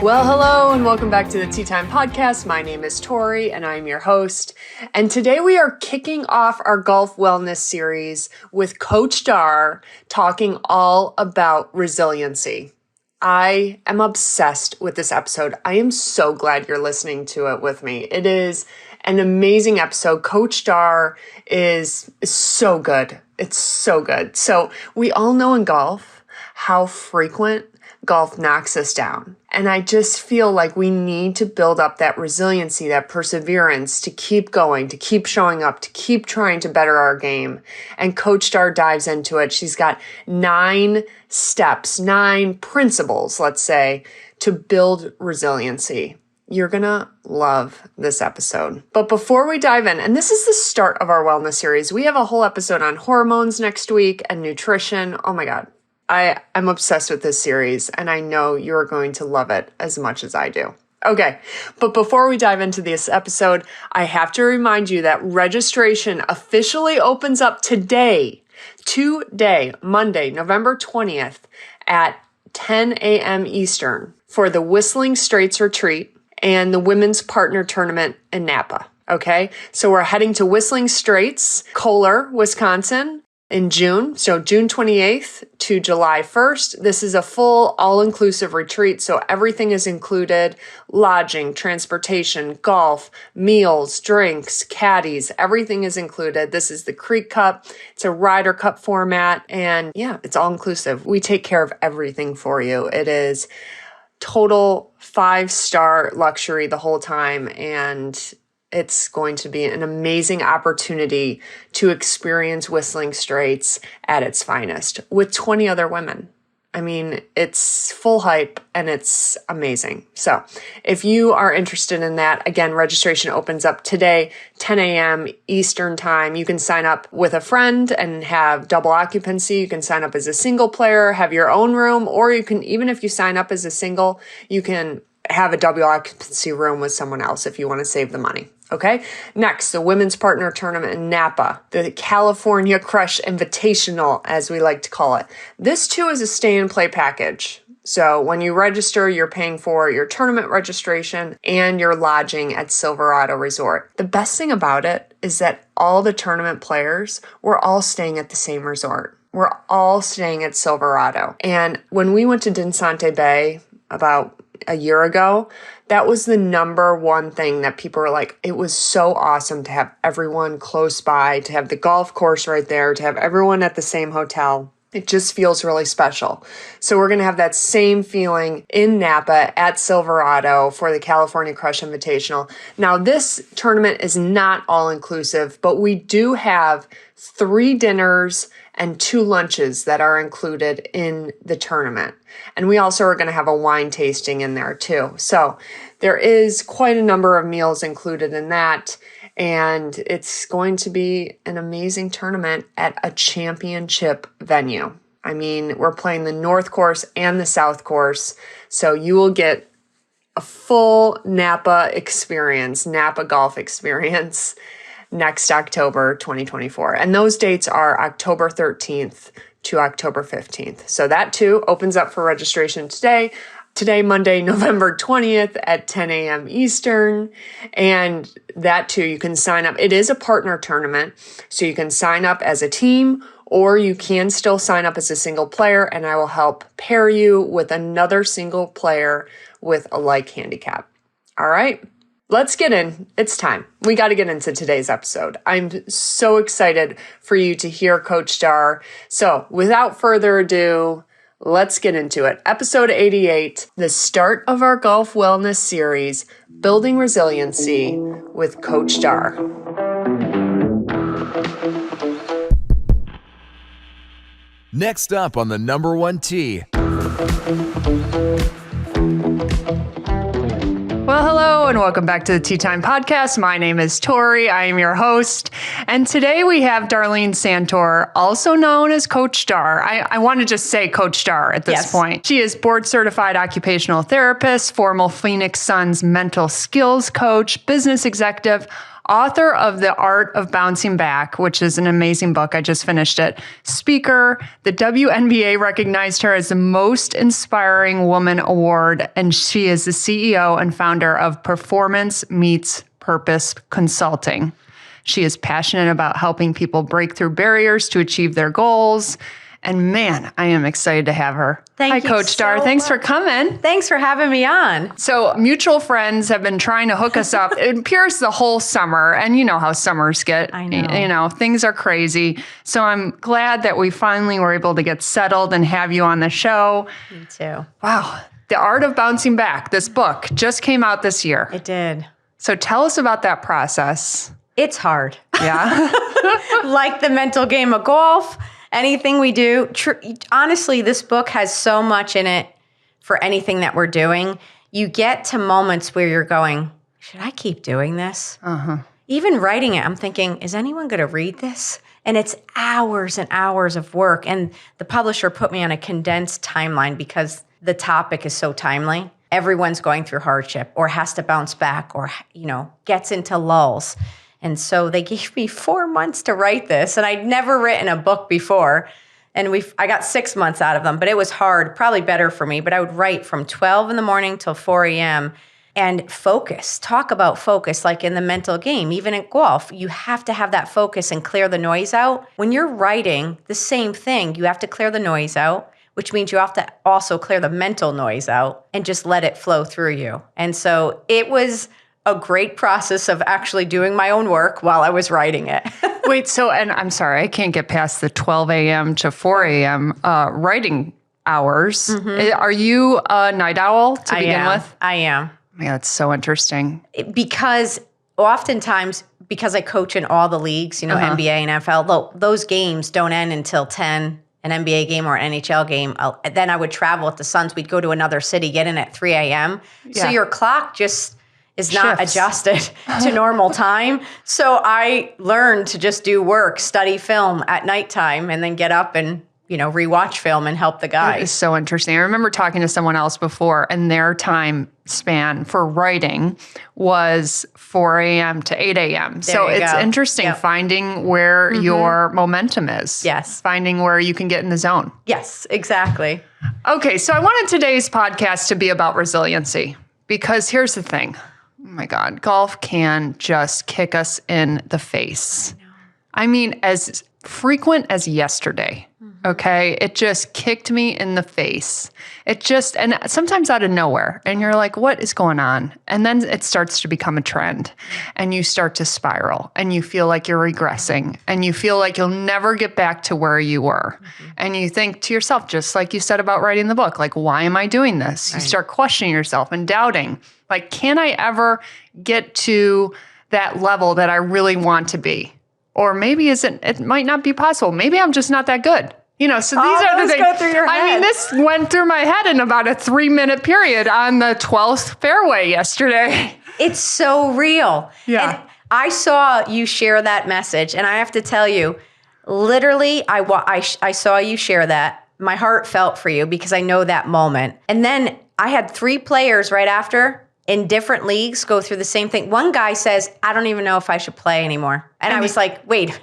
Well, hello and welcome back to the Tea Time Podcast. My name is Tori and I'm your host. And today we are kicking off our golf wellness series with Coach Dar talking all about resiliency. I am obsessed with this episode. I am so glad you're listening to it with me. It is an amazing episode. Coach Dar is so good. It's so good. So we all know in golf how frequent golf knocks us down. And I just feel like we need to build up that resiliency, that perseverance to keep going, to keep showing up, to keep trying to better our game. And Coach Dar dives into it. She's got 9 steps, 9 principles, let's say, to build resiliency. You're going to love this episode. But before we dive in, and this is the start of our wellness series, we have a whole episode on hormones next week and nutrition. Oh my God. I'm obsessed with this series, and I know you're going to love it as much as I do. Okay, but before we dive into this episode, I have to remind you that registration officially opens up today, Monday, November 20th at 10 a.m. Eastern for the Whistling Straits Retreat and the Women's Partner Tournament in Napa. Okay, so we're heading to Whistling Straits, Kohler, Wisconsin, in June, so June 28th to July 1st. This is a full all-inclusive retreat, so everything is included: lodging, transportation, golf, meals, drinks, caddies, everything is included. This is the Creek Cup. It's a Ryder Cup format, and yeah, it's all-inclusive. We take care of everything for you. It is total 5-star luxury the whole time, and it's going to be an amazing opportunity to experience Whistling Straits at its finest with 20 other women. I mean, it's full hype and it's amazing. So if you are interested in that, again, registration opens up today, 10 a.m. Eastern time. You can sign up with a friend and have double occupancy. You can sign up as a single player, have your own room, or you can, even if you sign up as a single, you can have a double occupancy room with someone else if you want to save the money. Okay. Next, the Women's Partner Tournament in Napa, the California Crush Invitational, as we like to call it. This too is a stay and play package. So when you register, you're paying for your tournament registration and your lodging at Silverado Resort. The best thing about it is that all the tournament players were all staying at the same resort. We're all staying at Silverado. And when we went to Dinsante Bay about a year ago, that was the number one thing that people were like, it was so awesome to have everyone close by, to have the golf course right there, to have everyone at the same hotel. It just feels really special. So we're going to have that same feeling in Napa at Silverado for the California Crush Invitational. Now, this tournament is not all inclusive, but we do have 3 dinners and 2 lunches that are included in the tournament. And we also are going to have a wine tasting in there too. So there is quite a number of meals included in that. And it's going to be an amazing tournament at a championship venue. I mean, we're playing the North Course and the South Course. So you will get a full Napa experience, Napa golf experience next October 2024. And those dates are October 13th to October 15th. So that too opens up for registration today, Monday, November 20th at 10 a.m. Eastern. And that too, you can sign up. It is a partner tournament, so you can sign up as a team, or you can still sign up as a single player, and I will help pair you with another single player with a like handicap. All right. Let's get in. It's time. We got to get into today's episode. I'm so excited for you to hear Coach Dar. So without further ado, let's get into it. Episode 88, the start of our golf wellness series, Building Resiliency with Coach Dar. Next up on the number 1 tee. Well, hello and welcome back to the Tea Time Podcast. My name is Tori. I am your host. And today we have Darleen Santore, also known as Coach Dar. I want to just say Coach Dar at this point. She is Board-Certified Occupational Therapist, former Phoenix Suns mental skills coach, business executive, author of The Art of Bouncing Back, which is an amazing book. I just finished it. Speaker, the WNBA recognized her as the Most Inspiring Woman Award, and she is the CEO and founder of Performance Meets Purpose Consulting. She is passionate about helping people break through barriers to achieve their goals. And man, I am excited to have her. Hi, Coach Dar. Thanks for coming. Thanks for having me on. So mutual friends have been trying to hook us up. It appears the whole summer, and you know how summers get. I know. You know, things are crazy. So I'm glad that we finally were able to get settled and have you on the show. Me too. Wow. The Art of Bouncing Back, this book just came out this year. It did. So tell us about that process. It's hard. Yeah. Like the mental game of golf. Anything we do, honestly, this book has so much in it for anything that we're doing. You get to moments where you're going, should I keep doing this? Even writing it, I'm thinking, is anyone going to read this? And it's hours and hours of work. And the publisher put me on a condensed timeline because the topic is so timely. Everyone's going through hardship or has to bounce back or, gets into lulls. And so they gave me 4 months to write this, and I'd never written a book before. And I got 6 months out of them, but it was hard, probably better for me. But I would write from 12 in the morning till 4 a.m. and focus, talk about focus, like in the mental game, even at golf, you have to have that focus and clear the noise out. When you're writing, the same thing, you have to clear the noise out, which means you have to also clear the mental noise out and just let it flow through you. And so it was a great process of actually doing my own work while I was writing it. Wait, and I'm sorry, I can't get past the 12 a.m. to 4 a.m. Writing hours. Are you a night owl to begin with? I am. Yeah, it's so interesting. Because oftentimes, because I coach in all the leagues, NBA and NFL, those games don't end until 10, an NBA game or an NHL game. Then I would travel with the Suns. We'd go to another city, get in at 3 a.m. Yeah. So your clock just is not shifts. adjusted to normal time. So I learned to just do work, study film at nighttime, and then get up and, rewatch film and help the guys. It's so interesting. I remember talking to someone else before, and their time span for writing was 4 a.m. to 8 a.m. So it's interesting finding where your momentum is. Yes. Finding where you can get in the zone. Yes, exactly. Okay, so I wanted today's podcast to be about resiliency, because here's the thing. Oh my God, golf can just kick us in the face. I mean, as frequent as yesterday, okay? It just kicked me in the face. And sometimes out of nowhere. And you're like, what is going on? And then it starts to become a trend. And you start to spiral. And you feel like you're regressing. And you feel like you'll never get back to where you were. And you think to yourself, just like you said about writing the book, like, why am I doing this? You start questioning yourself and doubting. Like, can I ever get to that level that I really want to be? Or maybe it might not be possible. Maybe I'm just not that good. So these are the things. Go through your head. I mean, this went through my head in about a 3-minute period on the 12th fairway yesterday. It's so real. Yeah. And I saw you share that message, and I have to tell you, literally, I saw you share that. My heart felt for you because I know that moment. And then I had 3 players right after in different leagues go through the same thing. One guy says, I don't even know if I should play anymore. And I was like, wait,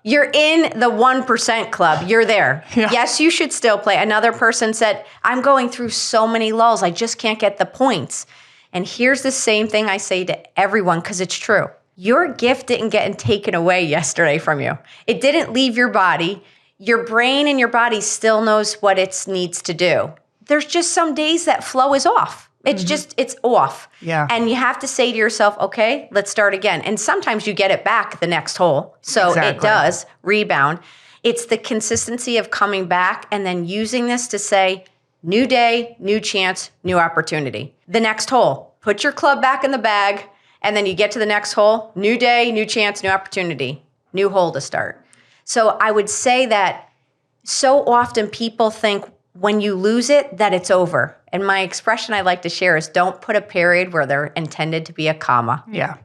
you're in the 1% club. You're there. Yeah. Yes, you should still play. Another person said, I'm going through so many lulls. I just can't get the points. And here's the same thing I say to everyone, because it's true. Your gift didn't get taken away yesterday from you. It didn't leave your body. Your brain and your body still knows what it needs to do. There's just some days that flow is off. It's off. Yeah. And you have to say to yourself, okay, let's start again. And sometimes you get it back the next hole. So It does rebound. It's the consistency of coming back and then using this to say, new day, new chance, new opportunity. The next hole, put your club back in the bag, and then you get to the next hole, new day, new chance, new opportunity, new hole to start. So I would say that so often people think when you lose it, that it's over. And my expression I like to share is don't put a period where they're intended to be a comma. Yeah.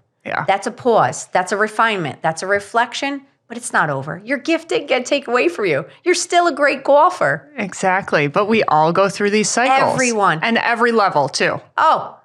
That's a pause. That's a refinement. That's a reflection, but it's not over. Your gift didn't get taken away from you. You're still a great golfer. Exactly. But we all go through these cycles. Everyone. And every level too. Oh,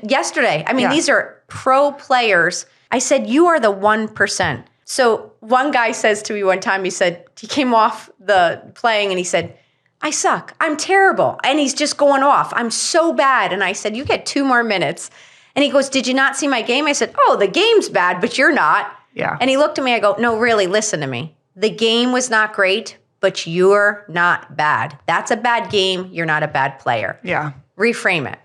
yesterday. I mean, These are pro players I said, you are the 1%. So one guy says to me one time, he came off the playing and he said, I suck. I'm terrible. And he's just going off. I'm so bad. And I said, you get 2 more minutes. And he goes, did you not see my game? I said, oh, the game's bad, but you're not. Yeah. And he looked at me. I go, no, really, listen to me. The game was not great, but you're not bad. That's a bad game. You're not a bad player. Yeah. Reframe it.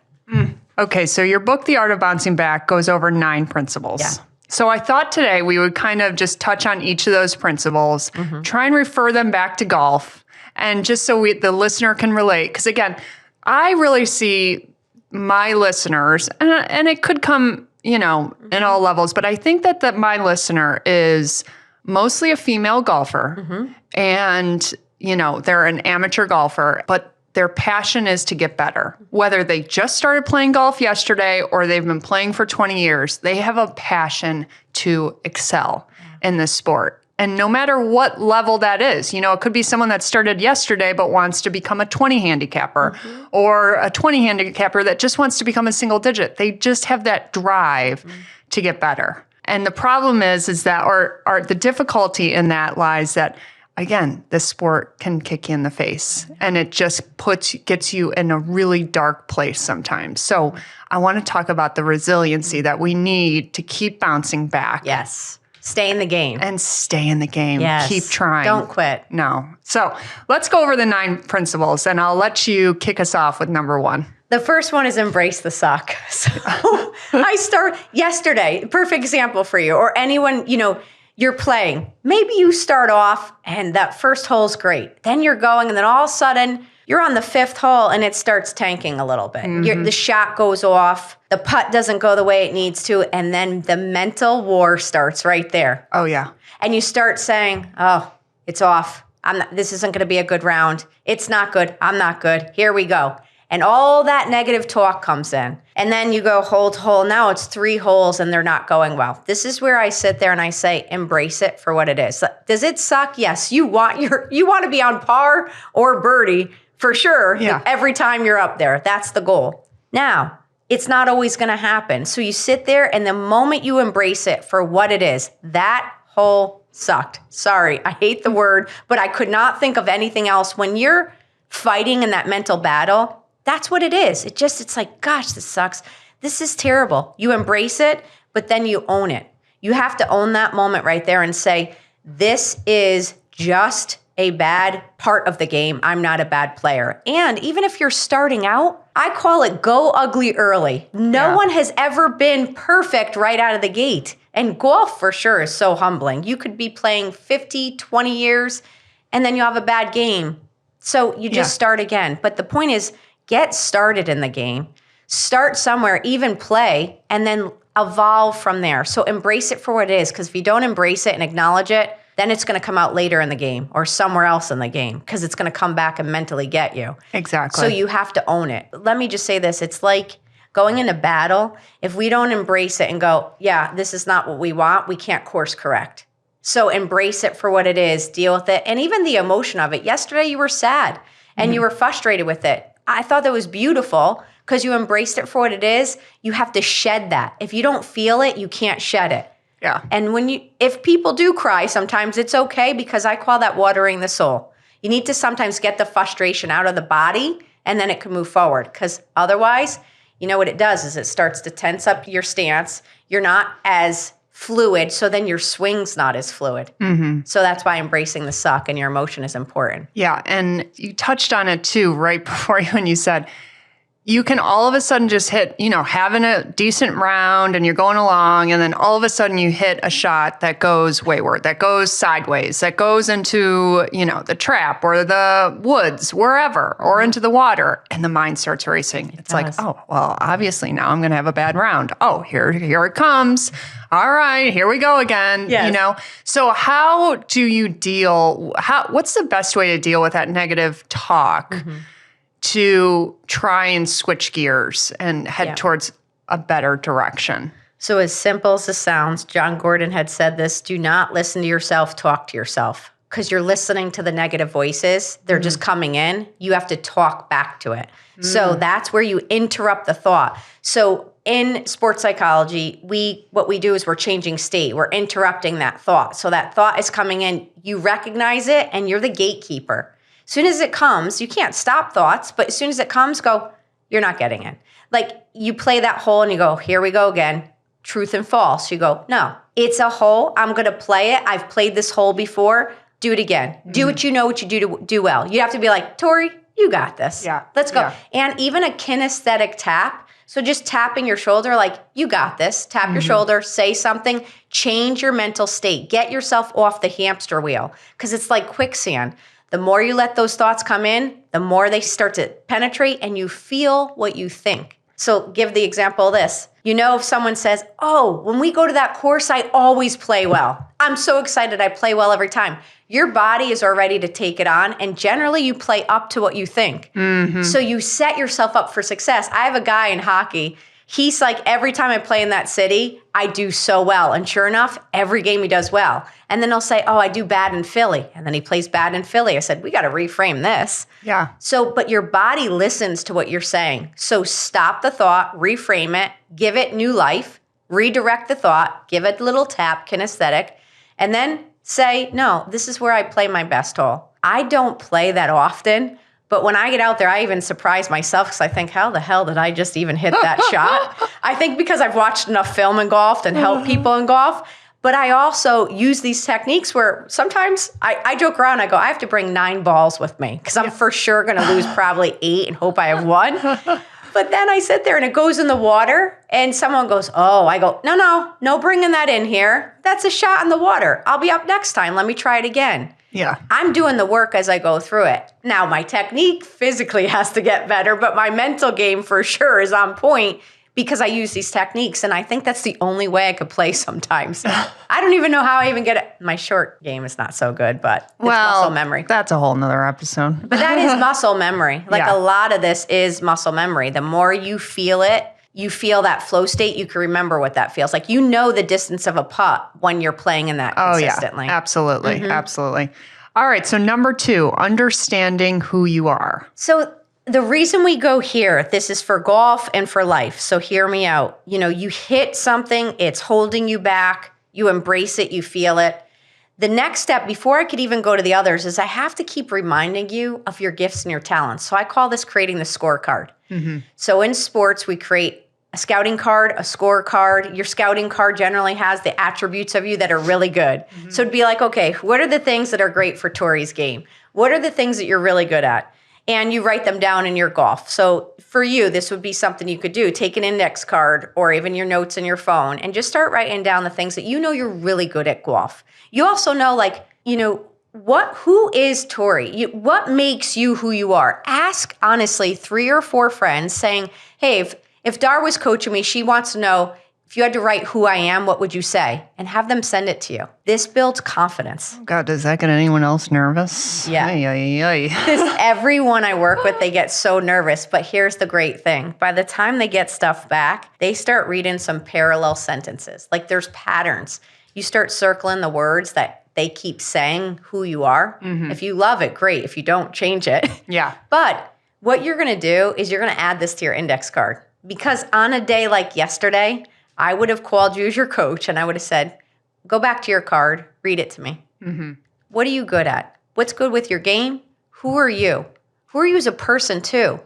Okay, so your book, The Art of Bouncing Back, goes over 9 principles. Yeah. So I thought today we would kind of just touch on each of those principles, try and refer them back to golf, and just so the listener can relate. Because again, I really see my listeners, and it could come, in all levels, but I think that my listener is mostly a female golfer, and, they're an amateur golfer, but their passion is to get better. Whether they just started playing golf yesterday or they've been playing for 20 years, they have a passion to excel in this sport. And no matter what level that is, it could be someone that started yesterday but wants to become a 20 handicapper or a 20 handicapper that just wants to become a single digit. They just have that drive to get better. And the problem is that, or the difficulty in that lies that, again, this sport can kick you in the face and it just gets you in a really dark place sometimes. So I want to talk about the resiliency that we need to keep bouncing back. Yes. Stay in the game. And stay in the game. Yes. Keep trying. Don't quit. No. So let's go over the 9 principles and I'll let you kick us off with number 1. The first one is embrace the suck. So I start yesterday, perfect example for you, or anyone, you're playing. Maybe you start off and that first hole's great. Then you're going and then all of a sudden you're on the 5th hole and it starts tanking a little bit. The shot goes off. The putt doesn't go the way it needs to. And then the mental war starts right there. Oh, yeah. And you start saying, oh, it's off. This isn't going to be a good round. It's not good. I'm not good. Here we go. And all that negative talk comes in. And then you go hole to hole. Now it's 3 holes and they're not going well. This is where I sit there and I say, embrace it for what it is. Does it suck? Yes. You want to be on par or birdie for sure. Yeah. Every time you're up there. That's the goal. Now, it's not always going to happen. So you sit there and the moment you embrace it for what it is, that hole sucked. Sorry, I hate the word, but I could not think of anything else. When you're fighting in that mental battle, that's what it is. It's like, gosh, this sucks. This is terrible. You embrace it, but then you own it. You have to own that moment right there and say, this is just a bad part of the game. I'm not a bad player. And even if you're starting out, I call it go ugly early. No one has ever been perfect right out of the gate. And golf for sure is so humbling. You could be playing 50, 20 years, and then you have a bad game. So you just start again. But the point is, get started in the game, start somewhere, even play, and then evolve from there. So embrace it for what it is, because if you don't embrace it and acknowledge it, then it's going to come out later in the game or somewhere else in the game because it's going to come back and mentally get you. Exactly. So you have to own it. Let me just say this. It's like going into battle. If we don't embrace it and go, yeah, this is not what we want, we can't course correct. So embrace it for what it is, deal with it. And even the emotion of it. Yesterday you were sad and you were frustrated with it. I thought that was beautiful because you embraced it for what it is. You have to shed that. If you don't feel it, you can't shed it. Yeah. And if people do cry, sometimes it's okay because I call that watering the soul. You need to sometimes get the frustration out of the body and then it can move forward. Because otherwise, what it does is it starts to tense up your stance. You're not as fluid, so then your swing's not as fluid. So that's why embracing the suck and your emotion is important. Yeah, and you touched on it too right before when you said you can all of a sudden just hit, having a decent round and you're going along, and then all of a sudden you hit a shot that goes wayward, that goes sideways, that goes into, the trap or the woods, wherever, or into the water, and the mind starts racing. It's like, oh, well, obviously now I'm going to have a bad round. Oh, here it comes. All right, here we go again. Yes. So how do you what's the best way to deal with that negative talk to try and switch gears and head towards a better direction? So as simple as it sounds, John Gordon had said this, do not listen to yourself, talk to yourself. Because you're listening to the negative voices. They're just coming in. You have to talk back to it. So that's where you interrupt the thought. So in sports psychology, what we do is we're changing state. We're interrupting that thought. So that thought is coming in, you recognize it, and you're the gatekeeper. As soon as it comes, you can't stop thoughts, but as soon as it comes, go, you're not getting it. Like you play that hole and you go, here we go again, truth and false. You go, no, it's a hole. I'm going to play it. I've played this hole before. Do it again. Do what you know what you do well. You have to be like, Tori, you got this. Yeah. Let's go. Yeah. And even a kinesthetic tap. So just tapping your shoulder, like, you got this. Tap your shoulder, say something, change your mental state. Get yourself off the hamster wheel because it's like quicksand. The more you let those thoughts come in, the more they start to penetrate and you feel what you think. So give the example of this. You know, if someone says, oh, when we go to that course, I always play well. I'm so excited. I play well every time. Your body is already to take it on. And generally you play up to what you think. So you set yourself up for success. I have a guy in hockey. He's like, every time I play in that city, I do so well. And sure enough, every game he does well. And then he'll say, oh, I do bad in Philly. And then he plays bad in Philly. I said, we got to reframe this. Yeah. So, but your body listens to what you're saying. So stop the thought, reframe it, give it new life, redirect the thought, give it a little tap, kinesthetic, and then say, no, this is where I play my best hole. I don't play that often. But when I get out there, I even surprise myself because I think, how the hell did I just even hit that shot? I think because I've watched enough film in golf and helped people in golf. But I also use these techniques where sometimes I joke around. I go, I have to bring 9 balls with me because I'm for sure going to lose probably 8 and hope I have 1. But then I sit there and it goes in the water and someone goes, oh, I go, no bringing that in here. That's a shot in the water. I'll be up next time. Let me try it again. Yeah. I'm doing the work as I go through it. Now, my technique physically has to get better, but my mental game for sure is on point because I use these techniques. And I think that's the only way I could play sometimes. I don't even know how I even get it. My short game is not so good, but it's muscle memory. That's a whole nother episode. But that is muscle memory. Like Yeah. a lot of this is muscle memory. The more you feel it, you feel that flow state, you can remember what that feels like. You know the distance of a putt when you're playing in that consistently. Yeah, absolutely. Absolutely. All right. So number 2, understanding who you are. So the reason we go here, this is for golf and for life. So hear me out. You know, you hit something, it's holding you back. You embrace it, you feel it. The next step, before I could even go to the others, is I have to keep reminding you of your gifts and your talents. So I call this creating the scorecard. So in sports, we create a scouting card, a scorecard. Your scouting card generally has the attributes of you that are really good. So it'd be like, okay, what are the things that are great for Tori's game? What are the things that you're really good at? And you write them down in your golf. So for you, this would be something you could do. Take an index card or even your notes in your phone and just start writing down the things that you know you're really good at golf. You also know, like, you know, who is Tori? What makes you who you are? Ask, honestly, 3 or 4 friends saying, hey, if Dar was coaching me, she wants to know, if you had to write who I am, what would you say? And have them send it to you. This builds confidence. God, does that get anyone else nervous? Yeah. Everyone I work with, they get so nervous. But here's the great thing. By the time they get stuff back, they start reading some parallel sentences. Like there's patterns. You start circling the words that they keep saying who you are. If you love it, great. If you don't, change it. Yeah. But what you're going to do is you're going to add this to your index card. Because on a day like yesterday, I would have called you as your coach and I would have said, go back to your card, read it to me. What are you good at? What's good with your game? Who are you? Who are you as a person too?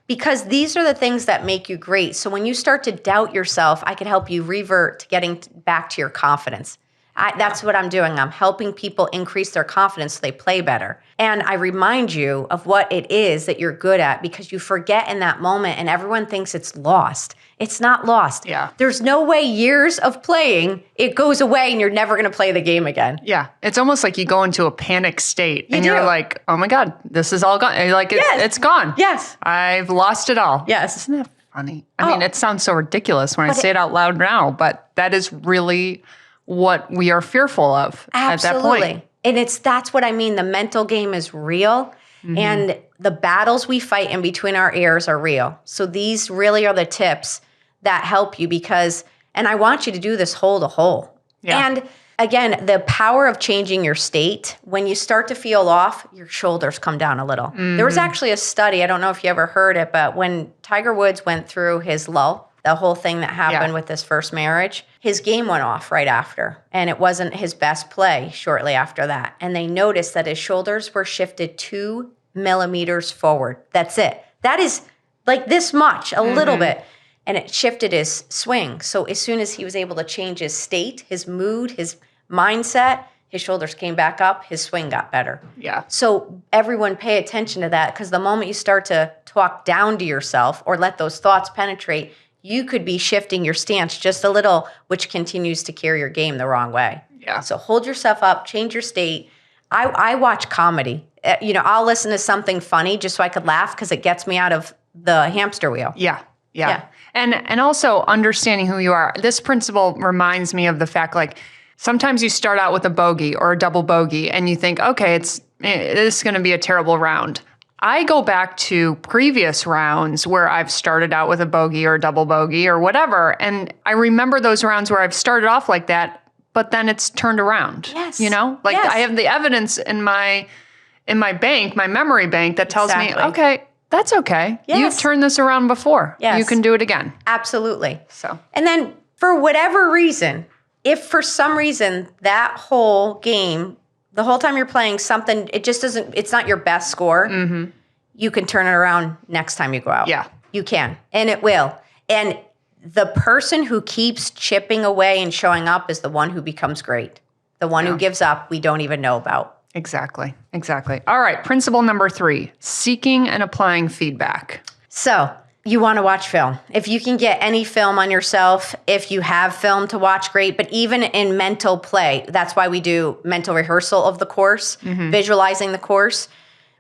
Because these are the things that make you great. So when you start to doubt yourself, I can help you revert to getting back to your confidence. That's what I'm doing. I'm helping people increase their confidence so they play better. And I remind you of what it is that you're good at because you forget in that moment and everyone thinks it's lost. It's not lost. Yeah. There's no way years of playing, it goes away and you're never going to play the game again. Yeah. It's almost like you go into a panic state and you're do. like, oh my God, this is all gone. And you're like, it's gone. Yes. I've lost it all. Yes. Isn't that funny? I mean, it sounds so ridiculous when I say it out loud now, but that is really what we are fearful of at that point. And that's what I mean. The mental game is real and the battles we fight in between our ears are real. So these really are the tips that help you because, and I want you to do this hole to hole. Yeah. And again, the power of changing your state, when you start to feel off, your shoulders come down a little. There was actually a study, I don't know if you ever heard it, but when Tiger Woods went through his lull, the whole thing that happened with this first marriage, his game went off right after. And it wasn't his best play shortly after that. And they noticed that his shoulders were shifted 2 millimeters forward. That's it. That is like this much, a little bit. And it shifted his swing. So as soon as he was able to change his state, his mood, his mindset, his shoulders came back up, his swing got better. Yeah. So everyone pay attention to that, because the moment you start to talk down to yourself or let those thoughts penetrate, you could be shifting your stance just a little, which continues to carry your game the wrong way. Yeah. So hold yourself up, change your state. I watch comedy. I'll listen to something funny just so I could laugh, because it gets me out of the hamster wheel. Yeah. And also understanding who you are. This principle reminds me of the fact, like, sometimes you start out with a bogey or a double bogey and you think, okay, this is going to be a terrible round. I go back to previous rounds where I've started out with a bogey or a double bogey or whatever. And I remember those rounds where I've started off like that, but then it's turned around. Yes. I have the evidence in my bank, my memory bank, that tells me, okay, that's okay. Yes. You've turned this around before. Yes. You can do it again. Absolutely. So, and then for whatever reason, if for some reason that whole game, the whole time you're playing something, it's not your best score, you can turn it around next time you go out. Yeah. You can, and it will. And the person who keeps chipping away and showing up is the one who becomes great. The one who gives up, we don't even know about. Exactly. All right. Principle number 3, seeking and applying feedback. So you want to watch film. If you can get any film on yourself, if you have film to watch, great. But even in mental play, that's why we do mental rehearsal of the course, visualizing the course.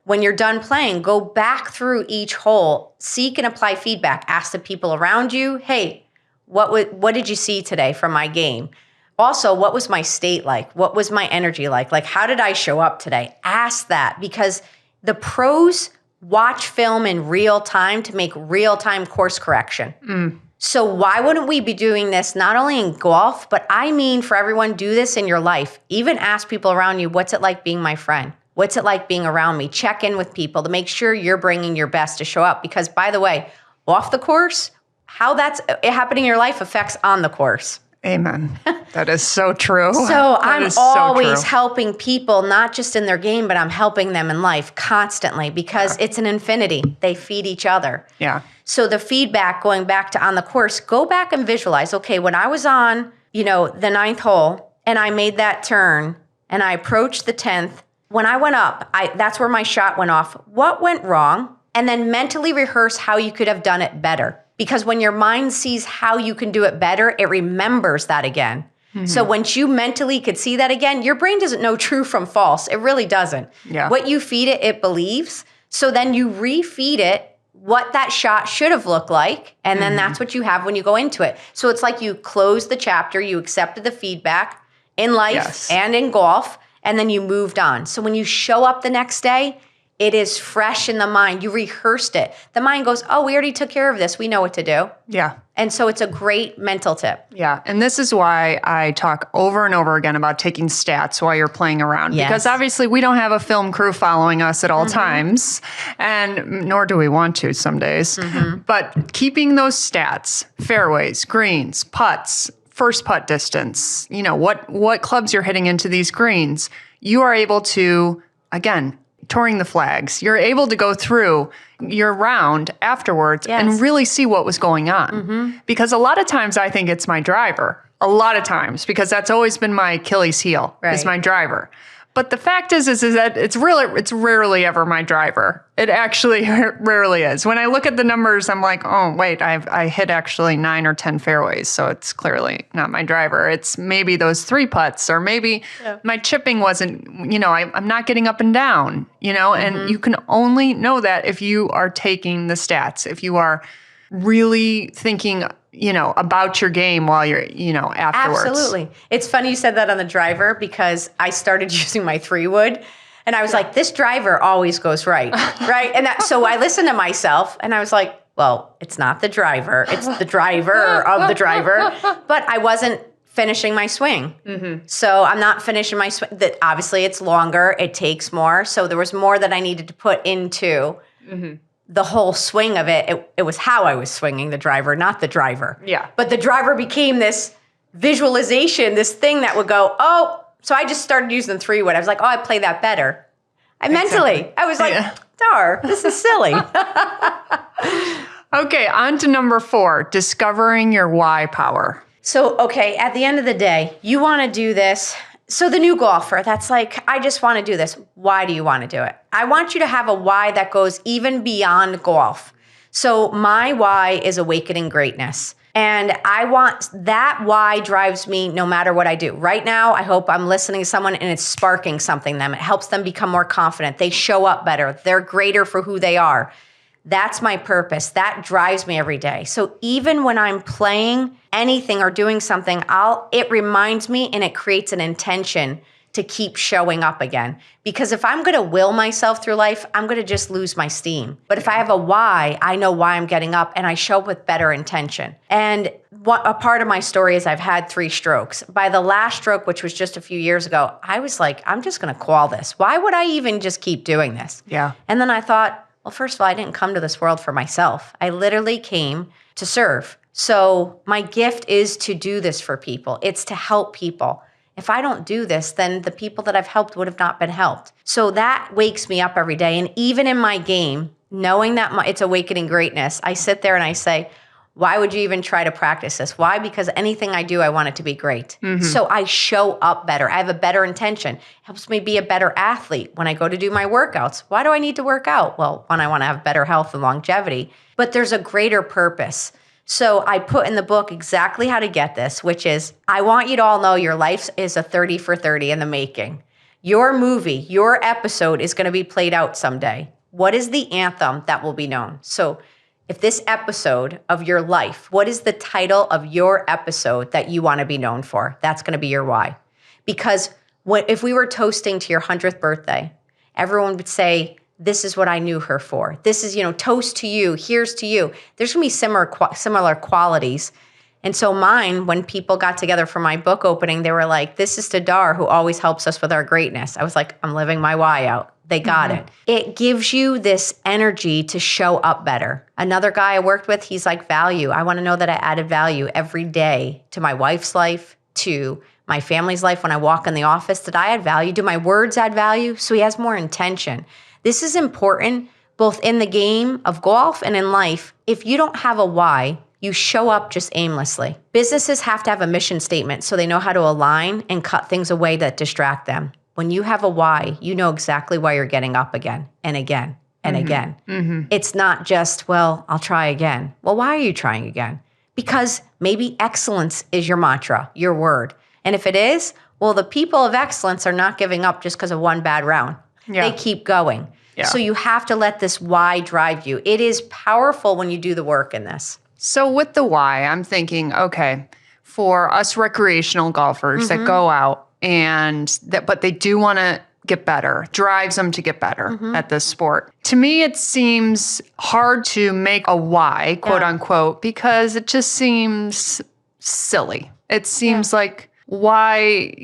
When you're done playing, go back through each hole, seek and apply feedback. Ask the people around you, hey, what did you see today from my game? Also, what was my state like? What was my energy like? Like, how did I show up today? Ask that, because the pros watch film in real time to make real-time course correction. So why wouldn't we be doing this not only in golf, but I mean for everyone, do this in your life. Even ask people around you, what's it like being my friend? What's it like being around me? Check in with people to make sure you're bringing your best to show up. Because by the way, off the course, how that's happening in your life affects on the course. Amen. That is so true. So I'm always helping people, not just in their game, but I'm helping them in life constantly, because it's an infinity. They feed each other. Yeah. So the feedback, going back to on the course, go back and visualize, okay, when I was on, the 9th hole and I made that turn and I approached the 10th, when I went up, that's where my shot went off. What went wrong? And then mentally rehearse how you could have done it better. Because when your mind sees how you can do it better, it remembers that again. So once you mentally could see that again, your brain doesn't know true from false. It really doesn't. Yeah. What you feed it, it believes. So then you refeed it what that shot should have looked like. And then that's what you have when you go into it. So it's like you closed the chapter, you accepted the feedback in life and in golf, and then you moved on. So when you show up the next day, it is fresh in the mind. You rehearsed it. The mind goes, oh, we already took care of this. We know what to do. Yeah. And so it's a great mental tip. Yeah. And this is why I talk over and over again about taking stats while you're playing around. Yes. Because obviously we don't have a film crew following us at all times, and nor do we want to some days. But keeping those stats, fairways, greens, putts, first putt distance, what clubs you're hitting into these greens, you are able to, again, touring the flags, you're able to go through your round afterwards and really see what was going on. Because a lot of times I think it's my driver. A lot of times, because that's always been my Achilles heel, is my driver. But the fact is that it's rarely ever my driver. It actually rarely is. When I look at the numbers, I'm like, oh, wait, I hit actually 9 or 10 fairways, so it's clearly not my driver. It's maybe those 3 putts, or maybe my chipping wasn't, I'm not getting up and down, and you can only know that if you are taking the stats, if you are really thinking, about your game while you're, afterwards. Absolutely. It's funny you said that on the driver, because I started using my 3-wood and I was like, this driver always goes right. Right. And so I listened to myself and I was like, well, it's not the driver. It's the driver of the driver. But I wasn't finishing my swing. So I'm not finishing my swing. Obviously it's longer. It takes more. So there was more that I needed to put into the whole swing of it. It was how I was swinging the driver, not the driver. Yeah. But the driver became this visualization, this thing that would go, oh, so I just started using the 3-wood. I was like, oh, I play that better. Mentally, I was like, Dar, this is silly. Okay, on to number 4, discovering your why power. So, okay, at the end of the day, you want to do this. So the new golfer, that's like, I just want to do this. Why do you want to do it? I want you to have a why that goes even beyond golf. So my why is awakening greatness. And I want that why drives me no matter what I do. Right now, I hope I'm listening to someone and it's sparking something in them. It helps them become more confident. They show up better. They're greater for who they are. That's my purpose. That drives me every day. So even when I'm playing anything or doing something, it reminds me and it creates an intention to keep showing up again. Because if I'm going to will myself through life, I'm going to just lose my steam. But if I have a why, I know why I'm getting up and I show up with better intention. And a part of my story is I've had 3 strokes. By the last stroke, which was just a few years ago, I was like, I'm just going to call this. Why would I even just keep doing this? Yeah. And then I thought, well, first of all, I didn't come to this world for myself. I literally came to serve. So my gift is to do this for people. It's to help people. If I don't do this, then the people that I've helped would have not been helped. So that wakes me up every day. And even in my game, knowing that it's awakening greatness, I sit there and I say, why would you even try to practice this? Why? Because anything I do, I want it to be great. Mm-hmm. So I show up better. I have a better intention. It helps me be a better athlete when I go to do my workouts. Why do I need to work out? Well, when I want to have better health and longevity, but there's a greater purpose. So I put in the book exactly how to get this, which is I want you to all know your life is a 30 for 30 in the making. Your movie, your episode is going to be played out someday. What is the anthem that will be known? So if this episode of your life, what is the title of your episode that you want to be known for? That's going to be your why. Because if we were toasting to your 100th birthday, everyone would say, this is what I knew her for. This is, toast to you. Here's to you. There's going to be similar qualities. And so mine, when people got together for my book opening, they were like, this is to Dar, who always helps us with our greatness. I was like, I'm living my why out. They got it. It gives you this energy to show up better. Another guy I worked with, he's like, value. I want to know that I added value every day to my wife's life, to my family's life. When I walk in the office, did I add value? Do my words add value? So he has more intention. This is important both in the game of golf and in life. If you don't have a why, you show up just aimlessly. Businesses have to have a mission statement so they know how to align and cut things away that distract them. When you have a why, you know exactly why you're getting up again and again and again. Mm-hmm. It's not just, well, I'll try again. Well, why are you trying again? Because maybe excellence is your mantra, your word. And if it is, well, the people of excellence are not giving up just because of one bad round. Yeah. They keep going. Yeah. So you have to let this why drive you. It is powerful when you do the work in this. So with the why, I'm thinking, okay, for us recreational golfers that go out but they do want to get better, drives them to get better at this sport. To me, it seems hard to make a why, quote unquote, because it just seems silly. It seems like, why,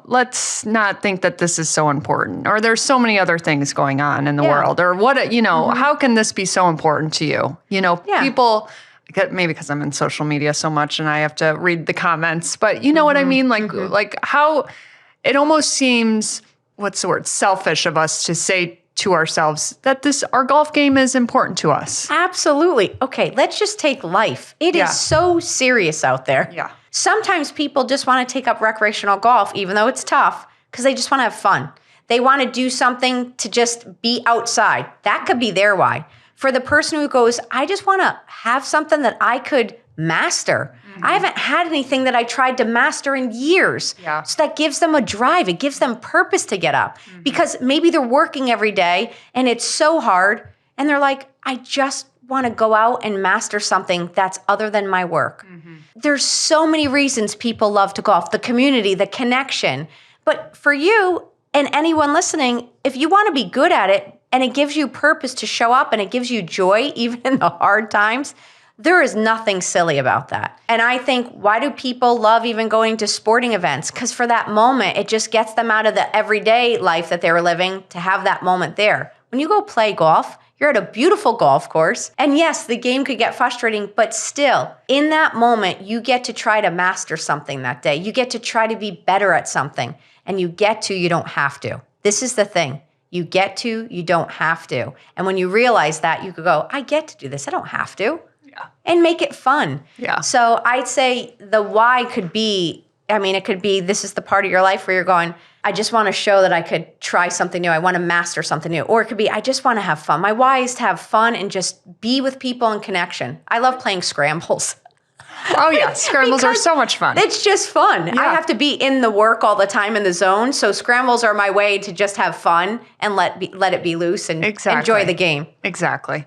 let's not think that this is so important, or there's so many other things going on in the world, or what, how can this be so important to you? People, maybe because I'm in social media so much and I have to read the comments, but you know what I mean? Like how it almost seems, what's the word, selfish of us to say to ourselves that our golf game is important to us. Absolutely. Okay, let's just take life. It is so serious out there. Yeah. Sometimes people just want to take up recreational golf, even though it's tough, because they just want to have fun. They want to do something to just be outside. That could be their why. For the person who goes, I just want to have something that I could master. I haven't had anything that I tried to master in years. Yeah. So that gives them a drive. It gives them purpose to get up. Because maybe they're working every day and it's so hard. And they're like, I just want to go out and master something that's other than my work. There's so many reasons people love to golf. The community, the connection. But for you and anyone listening, if you want to be good at it and it gives you purpose to show up and it gives you joy even in the hard times, there is nothing silly about that. And I think, why do people love even going to sporting events? Because for that moment, it just gets them out of the everyday life that they were living to have that moment there. When you go play golf, You're at a beautiful golf course. And yes, the game could get frustrating, but still, in that moment, you get to try to master something that day. You get to try to be better at something. And you don't have to. This is the thing. You get to, you don't have to. And when you realize that, you could go, I get to do this. I don't have to. Yeah. And make it fun. Yeah. So I'd say the why could be, it could be this is the part of your life where you're going, I just want to show that I could try something new. I want to master something new. Or it could be, I just want to have fun. My why is to have fun and just be with people in connection. I love playing scrambles. Oh, yeah. Scrambles are so much fun. It's just fun. Yeah. I have to be in the work all the time in the zone. So scrambles are my way to just have fun and let it be loose and enjoy the game. Exactly.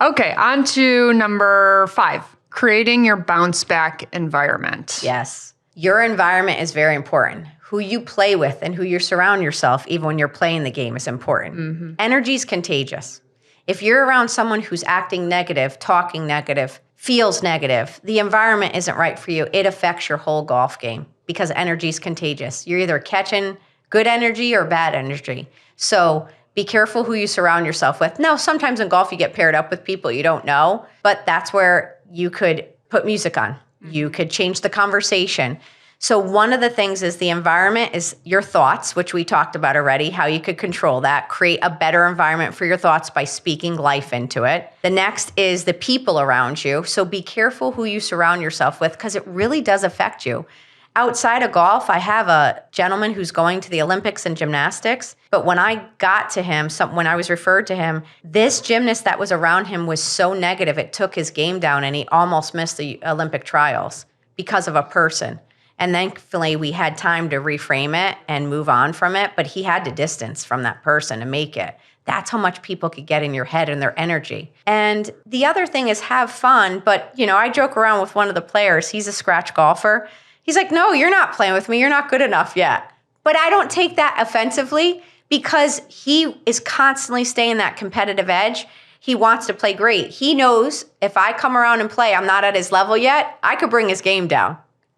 Okay, on to number 5, creating your bounce back environment. Yes. Your environment is very important. Who you play with and who you surround yourself, even when you're playing the game, is important. Mm-hmm. Energy is contagious. If you're around someone who's acting negative, talking negative, feels negative, the environment isn't right for you. It affects your whole golf game because energy is contagious. You're either catching good energy or bad energy. So be careful who you surround yourself with. Now, sometimes in golf, you get paired up with people you don't know, but that's where you could put music on. You could change the conversation. So one of the things is the environment is your thoughts, which we talked about already, how you could control that, create a better environment for your thoughts by speaking life into it. The next is the people around you. So be careful who you surround yourself with because it really does affect you. Outside of golf, I have a gentleman who's going to the Olympics in gymnastics. But when I got to him, when I was referred to him, this gymnast that was around him was so negative, it took his game down and he almost missed the Olympic trials because of a person. And thankfully, we had time to reframe it and move on from it. But he had to distance from that person to make it. That's how much people could get in your head and their energy. And the other thing is have fun. But, I joke around with one of the players. He's a scratch golfer. He's like, no, you're not playing with me. You're not good enough yet. But I don't take that offensively because he is constantly staying that competitive edge. He wants to play great. He knows if I come around and play, I'm not at his level yet, I could bring his game down.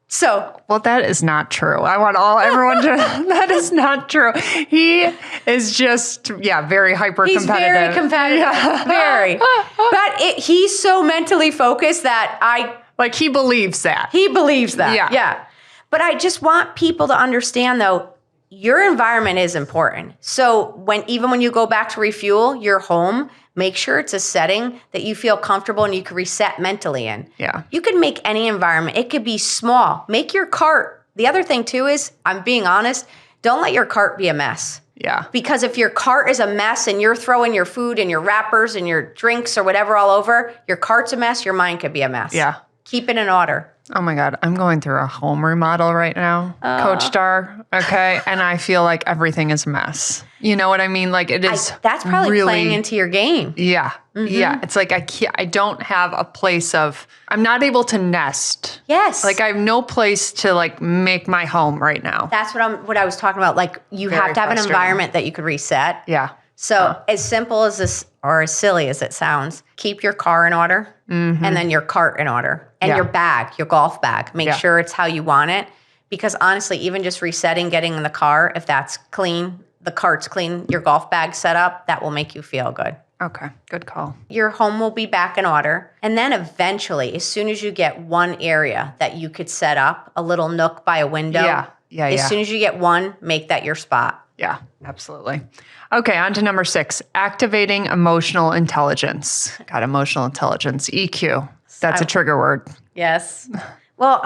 So, well, that is not true. I want everyone to, that is not true. He is just, very hyper competitive. He's very competitive. Very. But he's so mentally focused that he believes that. He believes that. Yeah. But I just want people to understand though, your environment is important. So even when you go back to refuel your home, make sure it's a setting that you feel comfortable and you can reset mentally in. Yeah. You can make any environment. It could be small. Make your cart. The other thing too is, I'm being honest, don't let your cart be a mess. Yeah. Because if your cart is a mess and you're throwing your food and your wrappers and your drinks or whatever all over, your cart's a mess, your mind could be a mess. Yeah. Keep it in order. Oh my God, I'm going through a home remodel right now, Coach Dar, okay? And I feel like everything is a mess. You know what I mean? Like it is that's probably really, playing into your game. Yeah, yeah. It's like I don't have a place I'm not able to nest. Yes. Like I have no place to make my home right now. That's what I was talking about. Like you have to have an environment that you could reset. Yeah. So as simple as this, or as silly as it sounds, keep your car in order and then your cart in order. And your bag, your golf bag. Make sure it's how you want it. Because honestly, even just resetting, getting in the car, if that's clean, the cart's clean, your golf bag set up, that will make you feel good. Okay, good call. Your home will be back in order. And then eventually, as soon as you get one area that you could set up, a little nook by a window, as soon as you get one, make that your spot. Yeah, absolutely. Okay, on to number 6, activating emotional intelligence. Got emotional intelligence, EQ. That's a trigger word. Yes. Well,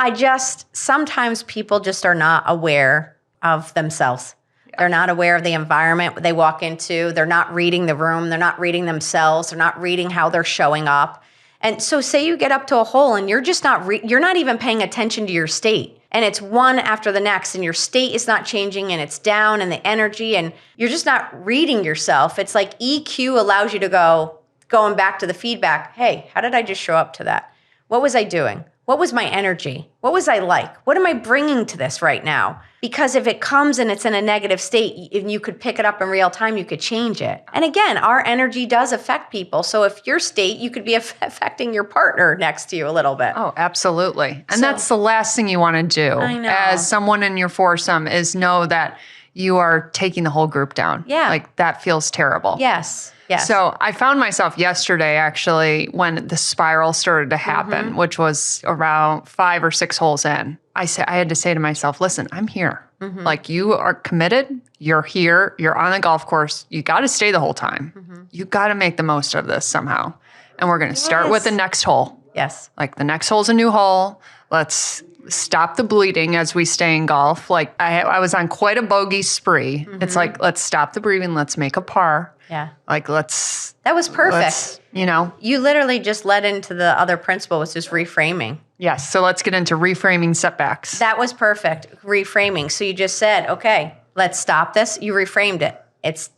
sometimes people just are not aware of themselves. Yeah. They're not aware of the environment they walk into. They're not reading the room. They're not reading themselves. They're not reading how they're showing up. And so say you get up to a hole and you're just you're not even paying attention to your state. And it's one after the next and your state is not changing and it's down and the energy and you're just not reading yourself. It's like EQ allows you to going back to the feedback. Hey, how did I just show up to that? What was I doing? What was my energy? What was I like? What am I bringing to this right now? Because if it comes and it's in a negative state, and you could pick it up in real time, you could change it. And again, our energy does affect people. So if your state, you could be affecting your partner next to you a little bit. Oh, absolutely. And that's the last thing you want to do as someone in your foursome is know that you are taking the whole group down. Yeah. Like that feels terrible. Yes. Yes. So I found myself yesterday, actually, when the spiral started to happen, which was around 5 or 6 holes in. I had to say to myself, listen, I'm here. Like, you are committed. You're here. You're on the golf course. You got to stay the whole time. You got to make the most of this somehow. And we're going to start with the next hole. Yes. Like, the next hole's a new hole. Let's stop the bleeding as we stay in golf. Like, I was on quite a bogey spree. It's like, let's stop the breathing. Let's make a par. Yeah. Like, that was perfect. You literally just led into the other principle, was just reframing. Yes. So let's get into reframing setbacks. That was perfect. Reframing. So you just said, okay, let's stop this. You reframed it.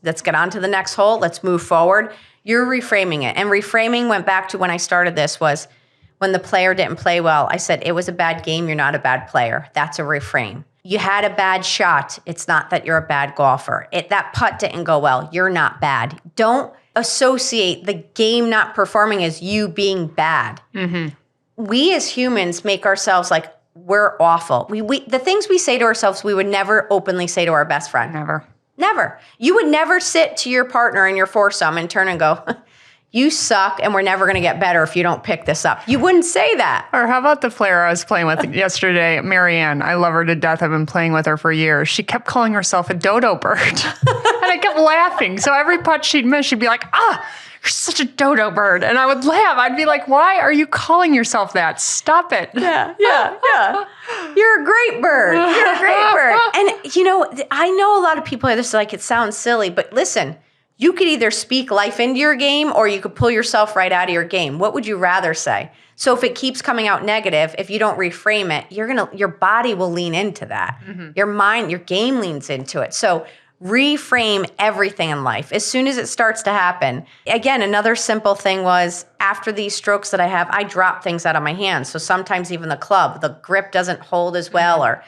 Let's get on to the next hole. Let's move forward. You're reframing it. And reframing went back to when I started this, was when the player didn't play well. I said, it was a bad game. You're not a bad player. That's a reframe. You had a bad shot. It's not that you're a bad golfer. That putt didn't go well. You're not bad. Don't associate the game not performing as you being bad. We as humans make ourselves like we're awful. The things we say to ourselves, we would never openly say to our best friend. Never. You would never sit to your partner in your foursome and turn and go, you suck and we're never going to get better if you don't pick this up. You wouldn't say that. Or how about the player I was playing with yesterday, Marianne? I love her to death. I've been playing with her for years. She kept calling herself a dodo bird. And I kept laughing. So every putt she'd miss, she'd be like, you're such a dodo bird. And I would laugh. I'd be like, why are you calling yourself that? Stop it. Yeah. You're a great bird. You're a great bird. And, I know a lot of people, this like, it sounds silly, but listen, you could either speak life into your game or you could pull yourself right out of your game. What would you rather say? So if it keeps coming out negative, if you don't reframe it, your body will lean into that. Your mind, your game leans into it. So reframe everything in life as soon as it starts to happen. Again, another simple thing was after these strokes that I have, I drop things out of my hands. So sometimes even the club, the grip doesn't hold as well,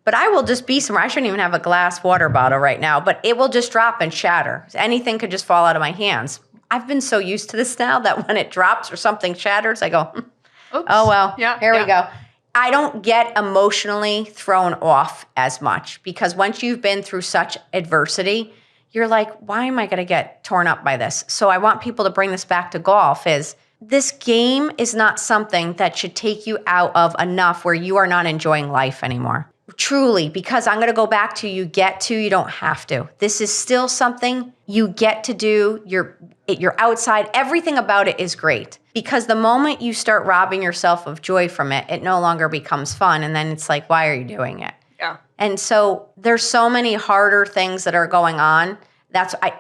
but I will just be somewhere. I shouldn't even have a glass water bottle right now, but it will just drop and shatter. Anything could just fall out of my hands. I've been so used to this now that when it drops or something shatters, I go, oops. Oh, well, here we go. I don't get emotionally thrown off as much because once you've been through such adversity, you're like, why am I going to get torn up by this? So I want people to bring this back to golf is this game is not something that should take you out of enough where you are not enjoying life anymore. Truly, because I'm going to go back to you don't have to. This is still something you get to do. You're outside. Everything about it is great. Because the moment you start robbing yourself of joy from it, it no longer becomes fun. And then it's like, why are you doing it? Yeah. And so there's so many harder things that are going on.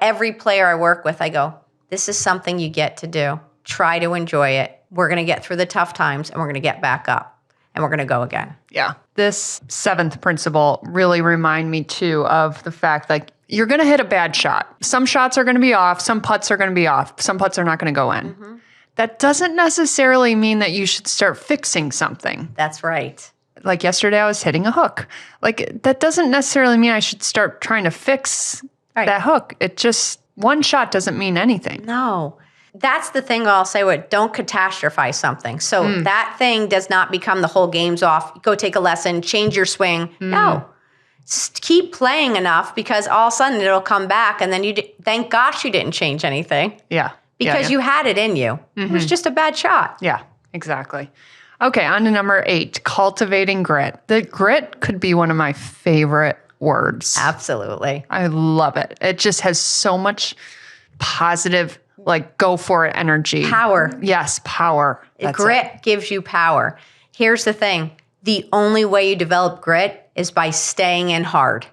Every player I work with, I go, this is something you get to do. Try to enjoy it. We're going to get through the tough times and we're going to get back up and we're going to go again. Yeah. This 7th principle really remind me too of the fact like you're going to hit a bad shot. Some shots are going to be off. Some putts are going to be off. Some putts are not going to go in. That doesn't necessarily mean that you should start fixing something. That's right. Like yesterday, I was hitting a hook. Like that doesn't necessarily mean I should start trying to fix that hook. It just, one shot doesn't mean anything. No. That's the thing I'll say with don't catastrophize something. So that thing does not become the whole game's off. Go take a lesson, change your swing. No. Just keep playing enough because all of a sudden it'll come back and then thank gosh you didn't change anything. Yeah. Because you had it in you. It was just a bad shot. Yeah, exactly. Okay, on to number 8, cultivating grit. The grit could be one of my favorite words. Absolutely. I love it. It just has so positive, like, go for it energy. Power. Yes, power. Grit gives you power. Here's the thing. The only way you develop grit is by staying in hard.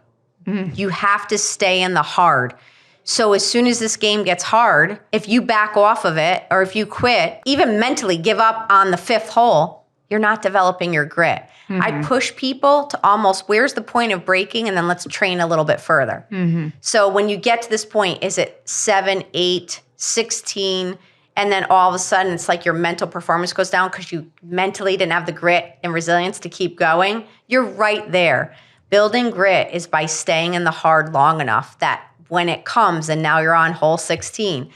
You have to stay in the hard. So as soon as this game gets hard, if you back off of it or if you quit, even mentally give up on the 5th hole, you're not developing your grit. I push people to almost, where's the point of breaking? And then let's train a little bit further. So when you get to this point, is it 7, 8, 16, and then all of a sudden it's like your mental performance goes down because you mentally didn't have the grit and resilience to keep going? You're right there. Building grit is by staying in the hard long enough that when it comes and now you're on hole 16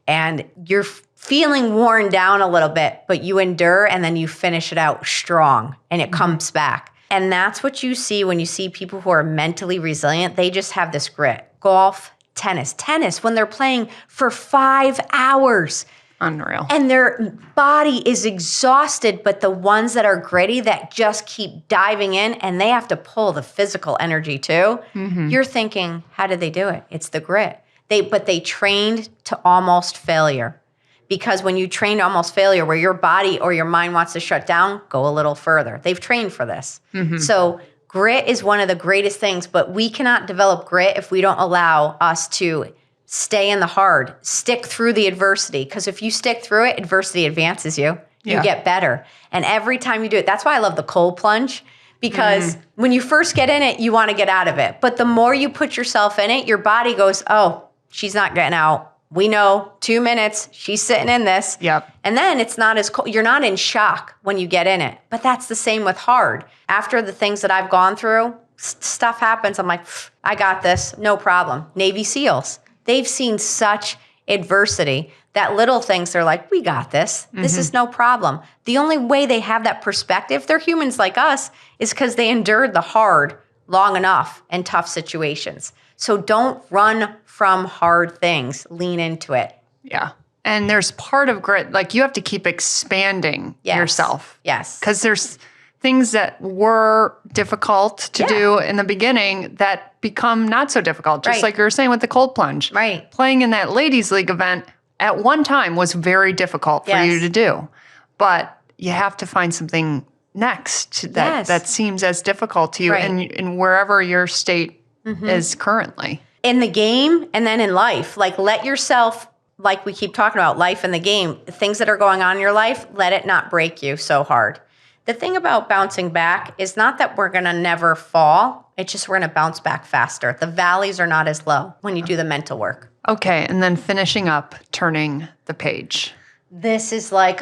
and you're feeling worn down a little bit, but you endure and then you finish it out strong and it comes back. And that's what you see when you see people who are mentally resilient. They just have this grit. Golf tennis when they're playing for 5 hours. Unreal. And their body is exhausted, but the ones that are gritty that just keep diving in and they have to pull the physical energy too. You're thinking, how did they do it? It's the grit. But they trained to almost failure. Because when you train to almost failure, where your body or your mind wants to shut down, go a little further. They've trained for this. So grit is one of the greatest things, but we cannot develop grit if we don't allow us to stay in the hard, stick through the adversity. Because if you stick through it, adversity advances you. You get better. And every time you do it, that's why I love the cold plunge. Because when you first get in it, you want to get out of it. But the more you put yourself in it, your body goes, oh, she's not getting out. We know 2 minutes, she's sitting in this. Yep. And then it's not as cold. You're not in shock when you get in it. But that's the same with hard. After the things that I've gone through, stuff happens. I'm like, I got this, no problem. Navy SEALs. They've seen such adversity that little things, they're like, we got this. This is no problem. The only way they have that perspective, they're humans like us, is because they endured the hard long enough in tough situations. So don't run from hard things. Lean into it. Yeah. And there's part of grit, like you have to keep expanding yourself. Yes. Because there's things that were difficult to do in the beginning that become not so difficult. Just like you were saying with the cold plunge. Right. Playing in that ladies league event at one time was very difficult for you to do. But you have to find something next that seems as difficult to you in wherever your state is currently. In the game and then in life, like let yourself, like we keep talking about life in the game, things that are going on in your life, let it not break you so hard. The thing about bouncing back is not that we're going to never fall. It's just we're going to bounce back faster. The valleys are not as low when you do the mental work. Okay. And then finishing up, turning the page. This is like,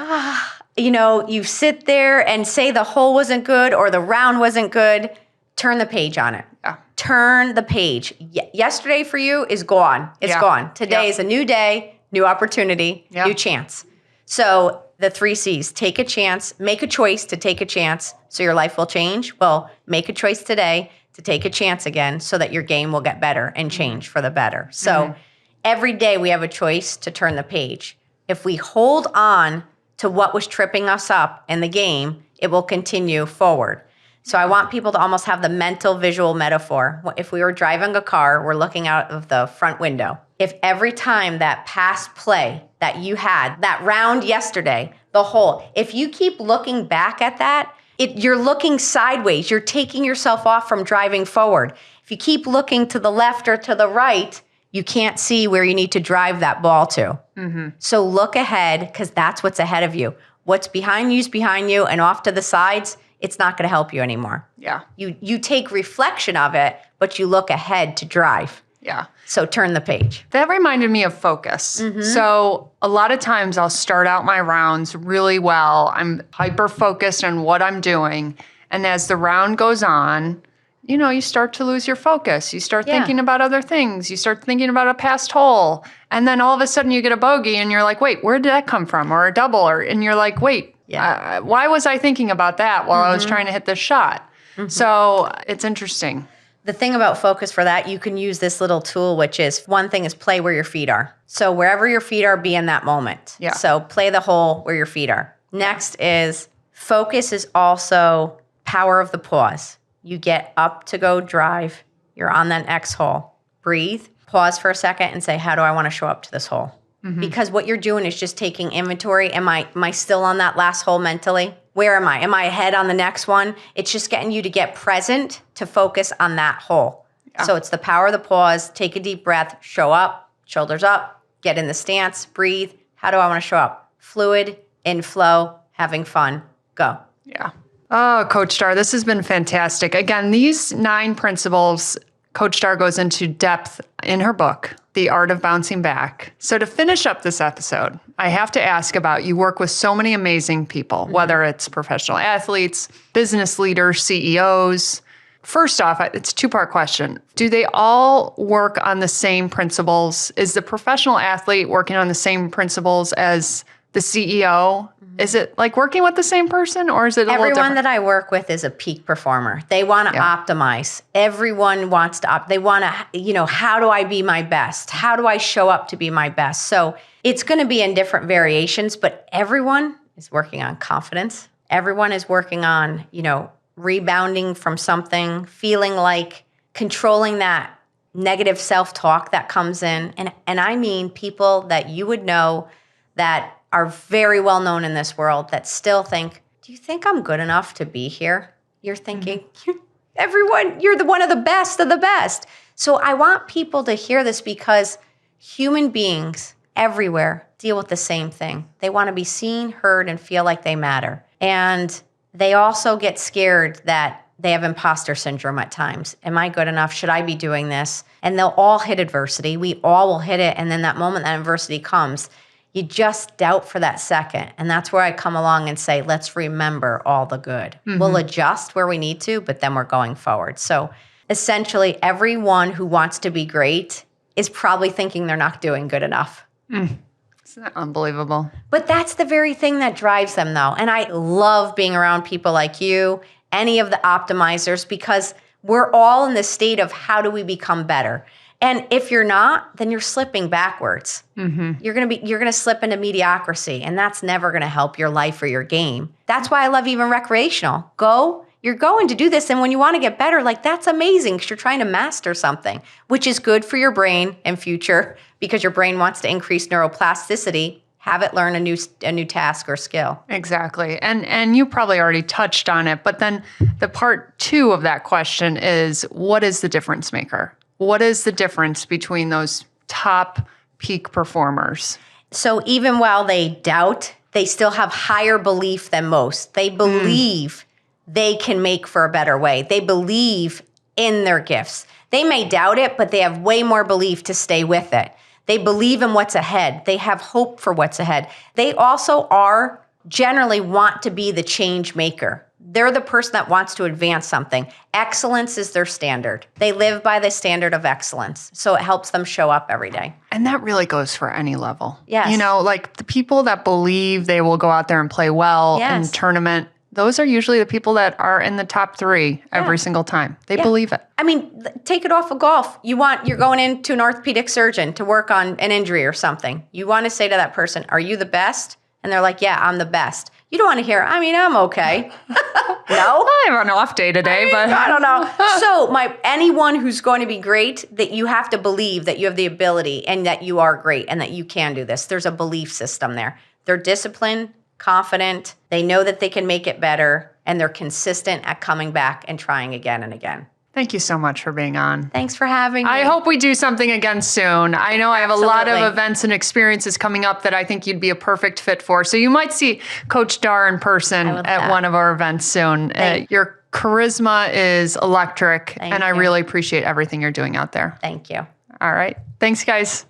you sit there and say the hole wasn't good or the round wasn't good. Turn the page on it. Yeah. Turn the page. Yesterday for you is gone. It's gone. Today is a new day, new opportunity, new chance. So the 3 C's, take a chance, make a choice to take a chance so your life will change. Well, make a choice today to take a chance again so that your game will get better and change for the better. So every day we have a choice to turn the page. If we hold on to what was tripping us up in the game, it will continue forward. So I want people to almost have the mental visual metaphor. If we were driving a car, we're looking out of the front window. If every time that past play that you had, that round yesterday, the hole, if you keep looking back at that, you're looking sideways. You're taking yourself off from driving forward. If you keep looking to the left or to the right, you can't see where you need to drive that ball to. So look ahead because that's what's ahead of you. What's behind you is behind you and off to the sides, it's not going to help you anymore. Yeah. You take reflection of it, but you look ahead to drive. Yeah. So turn the page. That reminded me of focus. So a lot of times I'll start out my rounds really well. I'm hyper focused on what I'm doing. And as the round goes on, you start to lose your focus. You start thinking about other things. You start thinking about a past hole. And then all of a sudden you get a bogey and you're like, wait, where did that come from? Or a double. And you're like, wait, why was I thinking about that while I was trying to hit this shot? So it's interesting. The thing about focus for that, you can use this little tool, which is one thing is play where your feet are. So wherever your feet are, be in that moment. Yeah. So play the hole where your feet are. Next is focus is also power of the pause. You get up to go drive. You're on that X hole. Breathe. Pause for a second and say, how do I want to show up to this hole? Because what you're doing is just taking inventory. Am I still on that last hole mentally? Where am I? Am I ahead on the next one? It's just getting you to get present to focus on that hole. Yeah. So it's the power of the pause. Take a deep breath. Show up. Shoulders up. Get in the stance. Breathe. How do I want to show up? Fluid, in flow, having fun. Go. Yeah. Oh, Coach Dar, this has been fantastic. Again, these 9 principles, Coach Dar goes into depth in her book, The Art of Bouncing Back. So to finish up this episode, I have to ask about, you work with so many amazing people, whether it's professional athletes, business leaders, CEOs. First off, it's a 2-part question. Do they all work on the same principles? Is the professional athlete working on the same principles as the CEO. Is it like working with the same person, or is it a little different? Everyone that I work with is a peak performer. They want to optimize. Everyone wants to they want to, how do I be my best? How do I show up to be my best? So it's going to be in different variations, but everyone is working on confidence. Everyone is working on, rebounding from something, feeling like controlling that negative self-talk that comes in. And I mean people that you would know that are very well known in this world that still think, do you think I'm good enough to be here? You're thinking, you're one of the best of the best. So I want people to hear this because human beings everywhere deal with the same thing. They want to be seen, heard, and feel like they matter. And they also get scared that they have imposter syndrome at times. Am I good enough? Should I be doing this? And they'll all hit adversity. We all will hit it. And then that moment that adversity comes, you just doubt for that second. And that's where I come along and say, let's remember all the good. We'll adjust where we need to, but then we're going forward. So essentially, everyone who wants to be great is probably thinking they're not doing good enough. Isn't that unbelievable? But that's the very thing that drives them, though. And I love being around people like you, any of the optimizers, because we're all in this state of how do we become better? And if you're not, then you're slipping backwards. You're gonna slip into mediocrity, and that's never gonna help your life or your game. That's why I love even recreational. You're going to do this, and when you want to get better, like that's amazing because you're trying to master something, which is good for your brain and future because your brain wants to increase neuroplasticity. Have it learn a new task or skill. Exactly. And you probably already touched on it, but then the part 2 of that question is, what is the difference maker? What is the difference between those top peak performers? So even while they doubt, they still have higher belief than most. They believe they can make for a better way. They believe in their gifts. They may doubt it, but they have way more belief to stay with it. They believe in what's ahead. They have hope for what's ahead. They also generally want to be the change maker. They're the person that wants to advance something. Excellence is their standard. They live by the standard of excellence. So it helps them show up every day. And that really goes for any level. Yes. Like the people that believe they will go out there and play well in tournament, those are usually the people that are in the top 3 every single time. They believe it. I mean, take it off of golf. You're going into an orthopedic surgeon to work on an injury or something. You want to say to that person, are you the best? And they're like, yeah, I'm the best. You don't want to hear, I'm okay. No? I have an off day today, but I don't know. So anyone who's going to be great, that you have to believe that you have the ability and that you are great and that you can do this. There's a belief system there. They're disciplined, confident. They know that they can make it better, and they're consistent at coming back and trying again and again. Thank you so much for being on. Thanks for having me. I hope we do something again soon. I know I have a lot of events and experiences coming up that I think you'd be a perfect fit for. So you might see Coach Dar in person at one of our events soon. Your charisma is electric, and I really appreciate everything you're doing out there. Thank you. All right. Thanks, guys.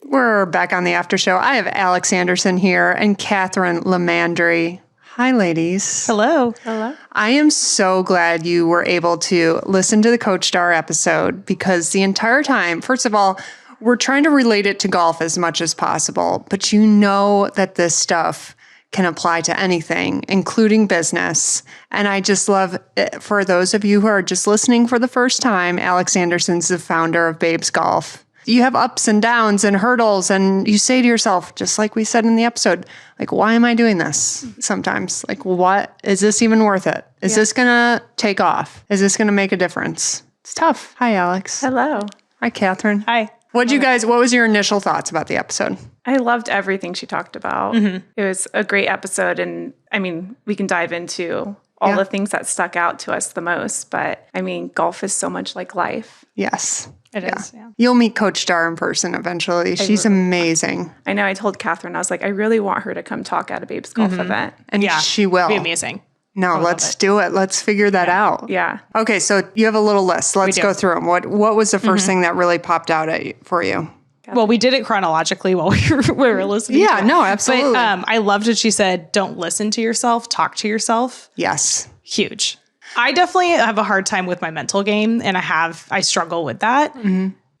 We're back on the after show. I have Alex Anderson here and Catherine Lamandry. Hi, ladies. Hello. Hello. I am so glad you were able to listen to the Coach Dar episode because the entire time, first of all, we're trying to relate it to golf as much as possible, but you know that this stuff can apply to anything, including business. And I just love it. For those of you who are just listening for the first time, Alex Anderson's the founder of Babes Golf. You have ups and downs and hurdles, and you say to yourself, just like we said in the episode, like, why am I doing this sometimes? Like, what is this even worth it? Is this going to take off? Is this going to make a difference? It's tough. Hi, Alex. Hello. Hi, Catherine. Hi. What was your initial thoughts about the episode? I loved everything she talked about. It was a great episode. And I mean, we can dive into all the things that stuck out to us the most. But I mean, golf is so much like life. Yes. It is. Yeah. You'll meet Coach Dar in person eventually. She's amazing. I know. I told Catherine, I was like, I really want her to come talk at a Babes Golf event. And she will. It'd be amazing. No, let's do it. Let's figure that out. Yeah. Okay, so you have a little list. Let's go through them. What was the first thing that really popped out for you? Well, we did it chronologically while we were listening. Yeah, to it. no, absolutely. But I loved it. She said, don't listen to yourself, talk to yourself. Yes. Huge. I definitely have a hard time with my mental game, and I struggle with that.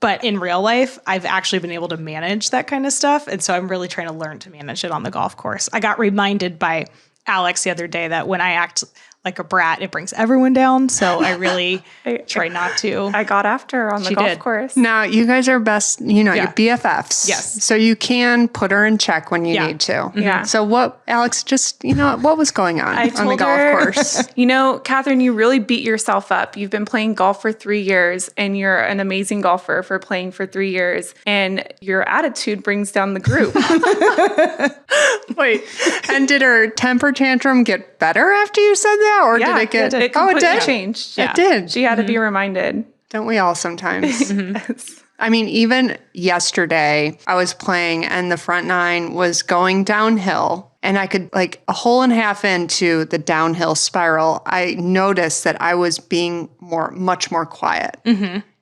But in real life, I've actually been able to manage that kind of stuff. And so I'm really trying to learn to manage it on the golf course. I got reminded by Alex the other day that when I act like a brat, it brings everyone down. So I really try not to. I got after her on the golf course. Now, you guys are best, your BFFs. Yes. So you can put her in check when you need to. Yeah. So what, Alex, just, what was going on the golf course? Catherine, you really beat yourself up. You've been playing golf for 3 years and you're an amazing golfer for playing for 3 years. And your attitude brings down the group. Wait, and did her temper tantrum get better after you said that? Or did it get... It completely changed. It did. She had to be reminded. Don't we all sometimes? Yes. I mean, even yesterday, I was playing and the front nine was going downhill. And I could, like, a hole and a half into the downhill spiral, I noticed that I was being much more quiet.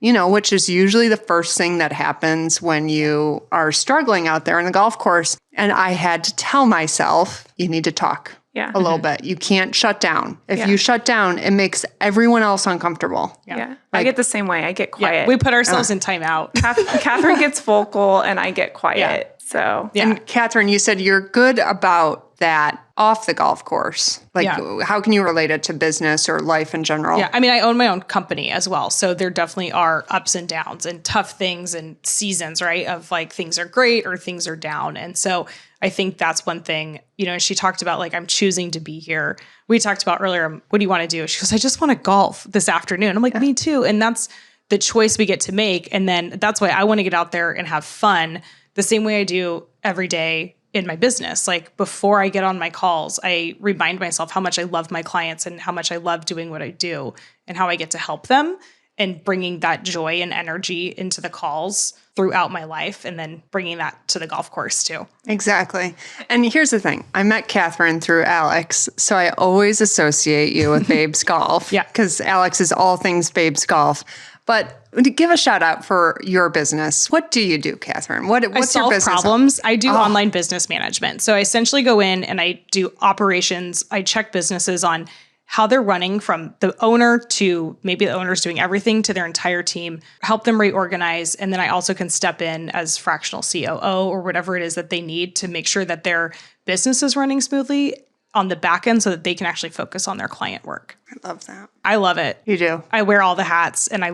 Which is usually the first thing that happens when you are struggling out there in the golf course. And I had to tell myself, you need to talk. Yeah. A little bit. You can't shut down. If you shut down, it makes everyone else uncomfortable. Yeah. I get the same way. I get quiet. Yeah, we put ourselves in timeout. Catherine gets vocal and I get quiet. Yeah. So, And Catherine, you said you're good about that off the golf course. Like, how can you relate it to business or life in general? Yeah, I mean, I own my own company as well. So there definitely are ups and downs and tough things and seasons, right? Of like things are great or things are down. And so I think that's one thing, she talked about like, I'm choosing to be here. We talked about earlier, what do you want to do? She goes, I just want to golf this afternoon. I'm like, me too. And that's the choice we get to make. And then that's why I want to get out there and have fun the same way I do every day in my business. Like before I get on my calls, I remind myself how much I love my clients and how much I love doing what I do and how I get to help them and bringing that joy and energy into the calls throughout my life and then bringing that to the golf course too. Exactly. And here's the thing. I met Catherine through Alex, so I always associate you with Babes Golf. Yeah. Because Alex is all things Babes Golf. But give a shout out for your business. What do you do, Catherine? What's your business? Problems. I do online business management. So I essentially go in and I do operations. I check businesses on how they're running from the owner to maybe the owner's doing everything to their entire team, help them reorganize. And then I also can step in as fractional COO or whatever it is that they need to make sure that their business is running smoothly on the back end so that they can actually focus on their client work. I love that. I love it. You do. I wear all the hats and I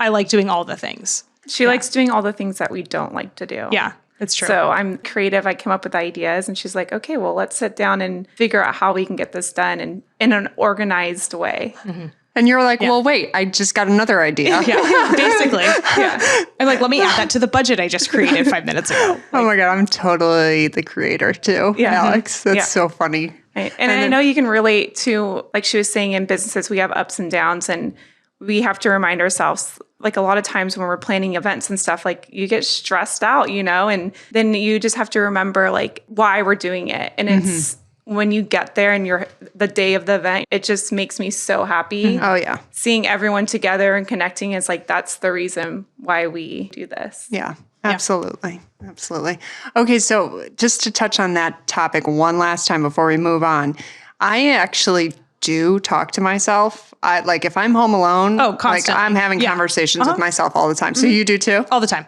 like doing all the things. She likes doing all the things that we don't like to do. Yeah, it's true. So I'm creative. I come up with ideas and she's like, okay, well, let's sit down and figure out how we can get this done in an organized way. Mm-hmm. And you're like, well, wait, I just got another idea. Yeah, basically. Yeah. I'm like, let me add that to the budget I just created 5 minutes ago. Oh my God, I'm totally the creator too, Alex. That's so funny. Right. And I know you can relate to, like she was saying, in businesses, we have ups and downs and we have to remind ourselves, like a lot of times when we're planning events and stuff, like you get stressed out, and then you just have to remember like why we're doing it. And it's when you get there and you're the day of the event, it just makes me so happy. Oh yeah. Seeing everyone together and connecting is like, that's the reason why we do this. Yeah. Absolutely. Absolutely. Okay. So just to touch on that topic one last time before we move on, I actually do talk to myself. Like if I'm home alone, constantly. I'm having conversations with myself all the time. So you do too? All the time.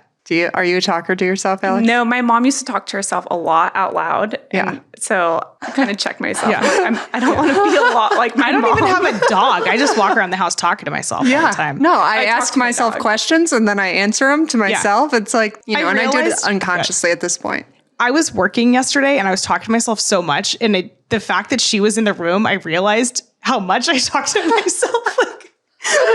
Are you a talker to yourself, Alex? No, my mom used to talk to herself a lot out loud. And so I kind of check myself. Yeah. Like, I don't want to be a lot like my mom. I don't even have a dog. I just walk around the house talking to myself all the time. No, I talk ask to my myself dog. questions and then I answer them to myself. It's like, and I do it realized- unconsciously at this point. I was working yesterday and I was talking to myself so much. And the fact that she was in the room, I realized how much I talk to myself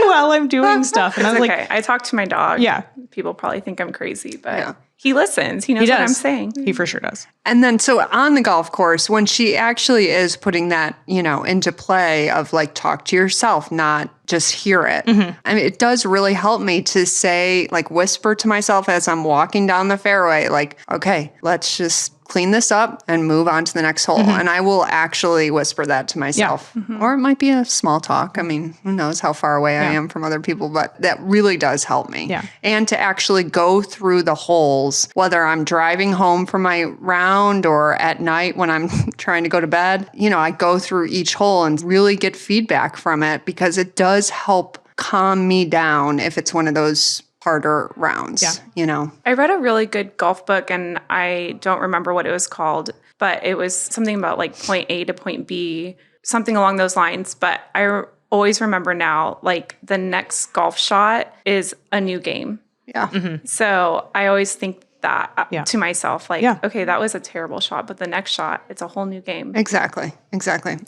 while I'm doing stuff. And I was Okay, like, I talk to my dog. Yeah. People probably think I'm crazy, but he listens. He knows he what I'm does. saying. He for sure does. And then, so on the golf course, when she actually is putting that, into play of like, talk to yourself, not just hear it. I mean, it does really help me to say, like, whisper to myself as I'm walking down the fairway, like, okay, let's just clean this up and move on to the next hole. And I will actually whisper that to myself. Or it might be a small talk. I mean, who knows how far away I am from other people, but that really does help me. Yeah. And to actually go through the holes, whether I'm driving home from my round or at night when I'm trying to go to bed, I go through each hole and really get feedback from it because it does help calm me down if it's one of those harder rounds, you know? I read a really good golf book, and I don't remember what it was called, but it was something about like point A to point B, something along those lines. But I always remember now, like the next golf shot is a new game. Yeah. So I always think that to myself, like, Yeah. okay, that was a terrible shot, but the next shot, it's a whole new game. Exactly.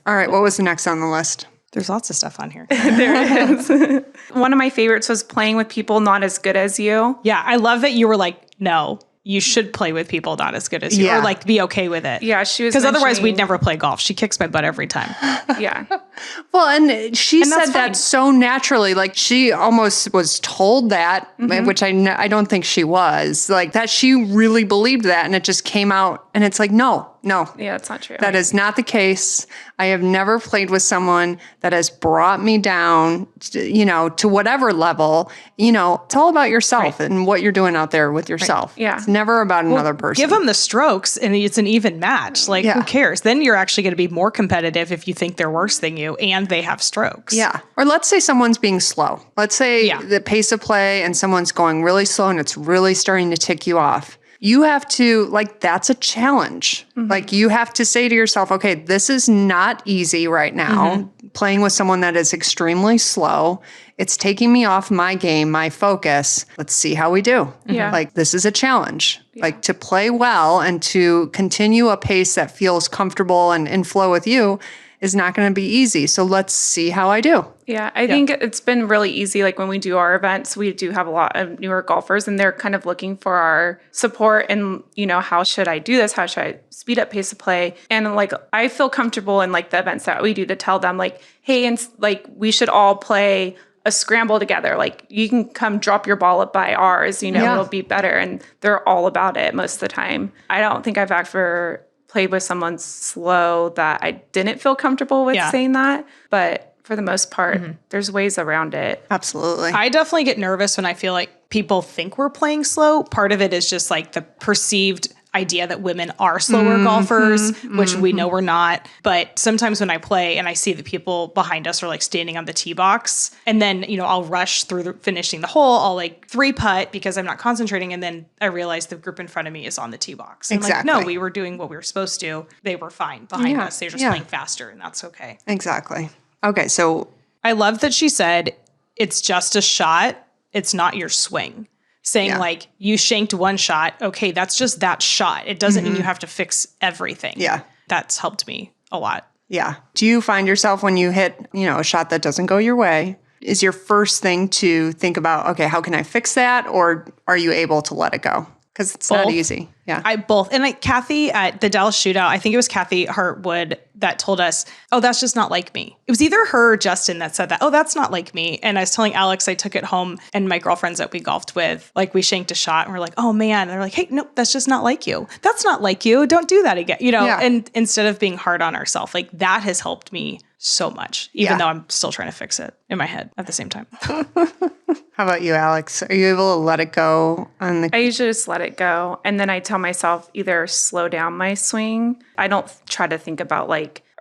All right. What was the next on the list? There's lots of stuff on here. There it is. One of my favorites was playing with people not as good as you. Yeah, I love that you were like, no, you should play with people not as good as you, or like be okay with it. Yeah, she was because otherwise we'd mentioning- never play golf. She kicks my butt every time. Yeah. Well, and she And that's said fine. that so naturally, like she almost was told that, which I don't think she was, like that she really believed that, and it just came out, and it's like, no. Yeah, it's not true. That is not the case. I have never played with someone that has brought me down, to whatever level. It's all about yourself and what you're doing out there with yourself. Yeah. It's never about another person. Give them the strokes and it's an even match. Like, who cares? Then you're actually going to be more competitive if you think they're worse than you and they have strokes. Yeah. Or let's say someone's being slow. Let's say the pace of play and someone's going really slow and it's really starting to tick you off. You have to, that's a challenge. Like, you have to say to yourself, okay, this is not easy right now. Playing with someone that is extremely slow, it's taking me off my game, my focus. Let's see how we do. Yeah. Like, this is a challenge. Like, to play well and to continue a pace that feels comfortable and in flow with you is not going to be easy. So let's see how I do. Yeah, I think it's been really easy. Like when we do our events, we do have a lot of newer golfers and they're kind of looking for our support and, how should I do this? How should I speed up pace of play? And like, I feel comfortable in like the events that we do to tell them like, hey, and like we should all play a scramble together. Like you can come drop your ball up by ours, it'll be better. And they're all about it most of the time. I don't think I've ever played with someone slow that I didn't feel comfortable with saying that. But for the most part, there's ways around it. Absolutely. I definitely get nervous when I feel like people think we're playing slow. Part of it is just like the perceived idea that women are slower golfers, which we know we're not. But sometimes when I play and I see the people behind us are like standing on the tee box, and then, I'll rush through finishing the hole. I'll like 3-putt because I'm not concentrating. And then I realize the group in front of me is on the tee box. And Exactly. like, no, we were doing what we were supposed to. They were fine behind us. They're just playing faster and that's okay. Exactly. Okay. So I love that she said, it's just a shot. It's not your swing. Saying like, you shanked one shot. Okay, that's just that shot. It doesn't mean you have to fix everything. Yeah. That's helped me a lot. Yeah. Do you find yourself when you hit, a shot that doesn't go your way, is your first thing to think about, okay, how can I fix that? Or are you able to let it go? Because it's not easy. Yeah. I both. And like Kathy at the Dallas shootout, I think it was Kathy Hartwood that told us, oh, that's just not like me. It was either her or Justin that said that, oh, that's not like me. And I was telling Alex, I took it home and my girlfriends that we golfed with, like we shanked a shot and we're like, oh man. And they're like, hey, no, that's just not like you. That's not like you. Don't do that again. And instead of being hard on ourselves, like that has helped me so much, even though I'm still trying to fix it in my head at the same time. How about you, Alex? Are you able to let it go on the... I usually just let it go. And then I tell myself either slow down my swing. I don't try to think about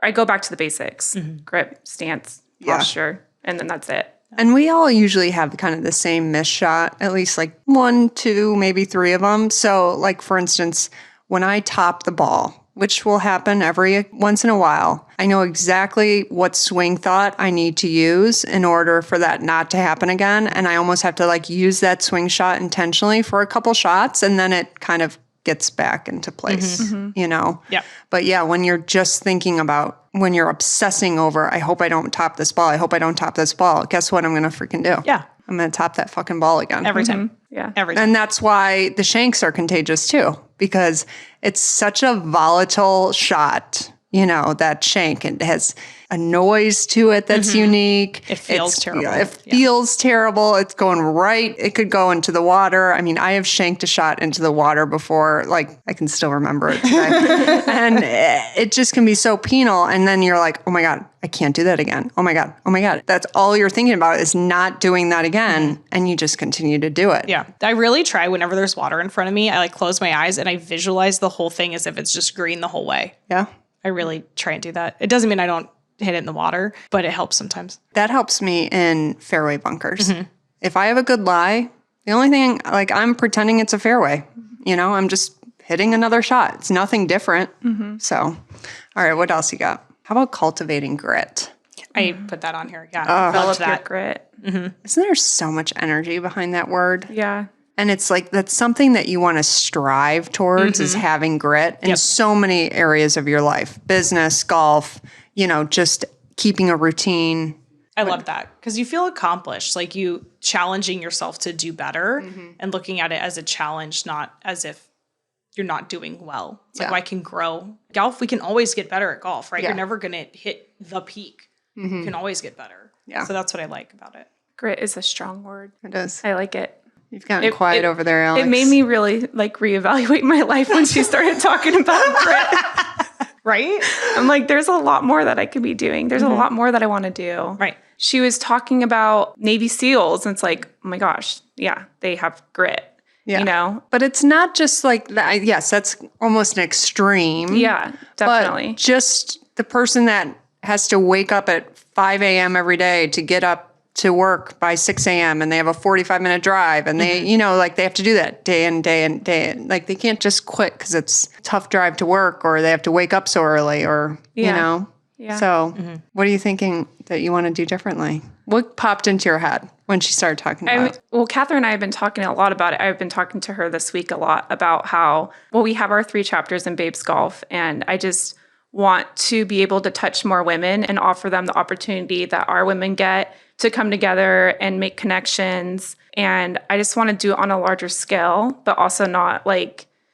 I go back to the basics, grip, stance, posture, and then that's it. And we all usually have kind of the same missed shot, at least 1, 2, maybe 3 of them. So for instance, when I top the ball, which will happen every once in a while, I know exactly what swing thought I need to use in order for that not to happen again. And I almost have to use that swing shot intentionally for a couple shots, and then it kind of gets back into place, Yeah. But yeah, when you're just thinking about, when you're obsessing over, I hope I don't top this ball. I hope I don't top this ball. Guess what I'm going to freaking do? Yeah. I'm going to top that fucking ball again. Every time. Yeah. Every time. And that's why the shanks are contagious too, because it's such a volatile shot. That shank, it has a noise to it that's unique. It feels terrible. It feels terrible. It's going right. It could go into the water. I mean, I have shanked a shot into the water before. I can still remember it today. And it just can be so penal. And then you're like, oh my God, I can't do that again. Oh my God. Oh my God. That's all you're thinking about is not doing that again. And you just continue to do it. Yeah. I really try whenever there's water in front of me, I close my eyes and I visualize the whole thing as if it's just green the whole way. Yeah. I really try and do that. It doesn't mean I don't hit it in the water, but it helps sometimes. That helps me in fairway bunkers. If I have a good lie The only thing, like, I'm pretending it's a fairway. I'm just hitting another shot. It's nothing different. So, all right, what else you got? How about cultivating grit? I put that on here. Yeah. Develop Loved your that. grit. Isn't there so much energy behind that word? Yeah. And it's like, that's something that you want to strive towards is having grit in so many areas of your life. Business, golf, just keeping a routine. I love that because you feel accomplished, like you challenging yourself to do better and looking at it as a challenge, not as if you're not doing well. It's like, I can grow. Golf, we can always get better at golf, right? Yeah. You're never going to hit the peak. You can always get better. Yeah. So that's what I like about it. Grit is a strong word. It is. I like it. You've gotten quiet over there, Alex. It made me really reevaluate my life when she started talking about grit. Right? I'm like, there's a lot more that I could be doing. There's a lot more that I want to do. Right. She was talking about Navy SEALs, and it's like, oh my gosh, yeah, they have grit. Yeah. But it's not just like that. Yes, that's almost an extreme. Yeah, definitely. But just the person that has to wake up at 5 a.m. every day to get up to work by 6 a.m. and they have a 45-minute drive and they, they have to do that day in, day in, day in. Like, they can't just quit because it's a tough drive to work or they have to wake up so early or, Yeah. So what are you thinking that you want to do differently? What popped into your head when she started talking about it? Well, Catherine and I have been talking a lot about it. I've been talking to her this week a lot about how, we have our 3 chapters in Babes Golf, and I just want to be able to touch more women and offer them the opportunity that our women get to come together and make connections. And I just want to do it on a larger scale, but also not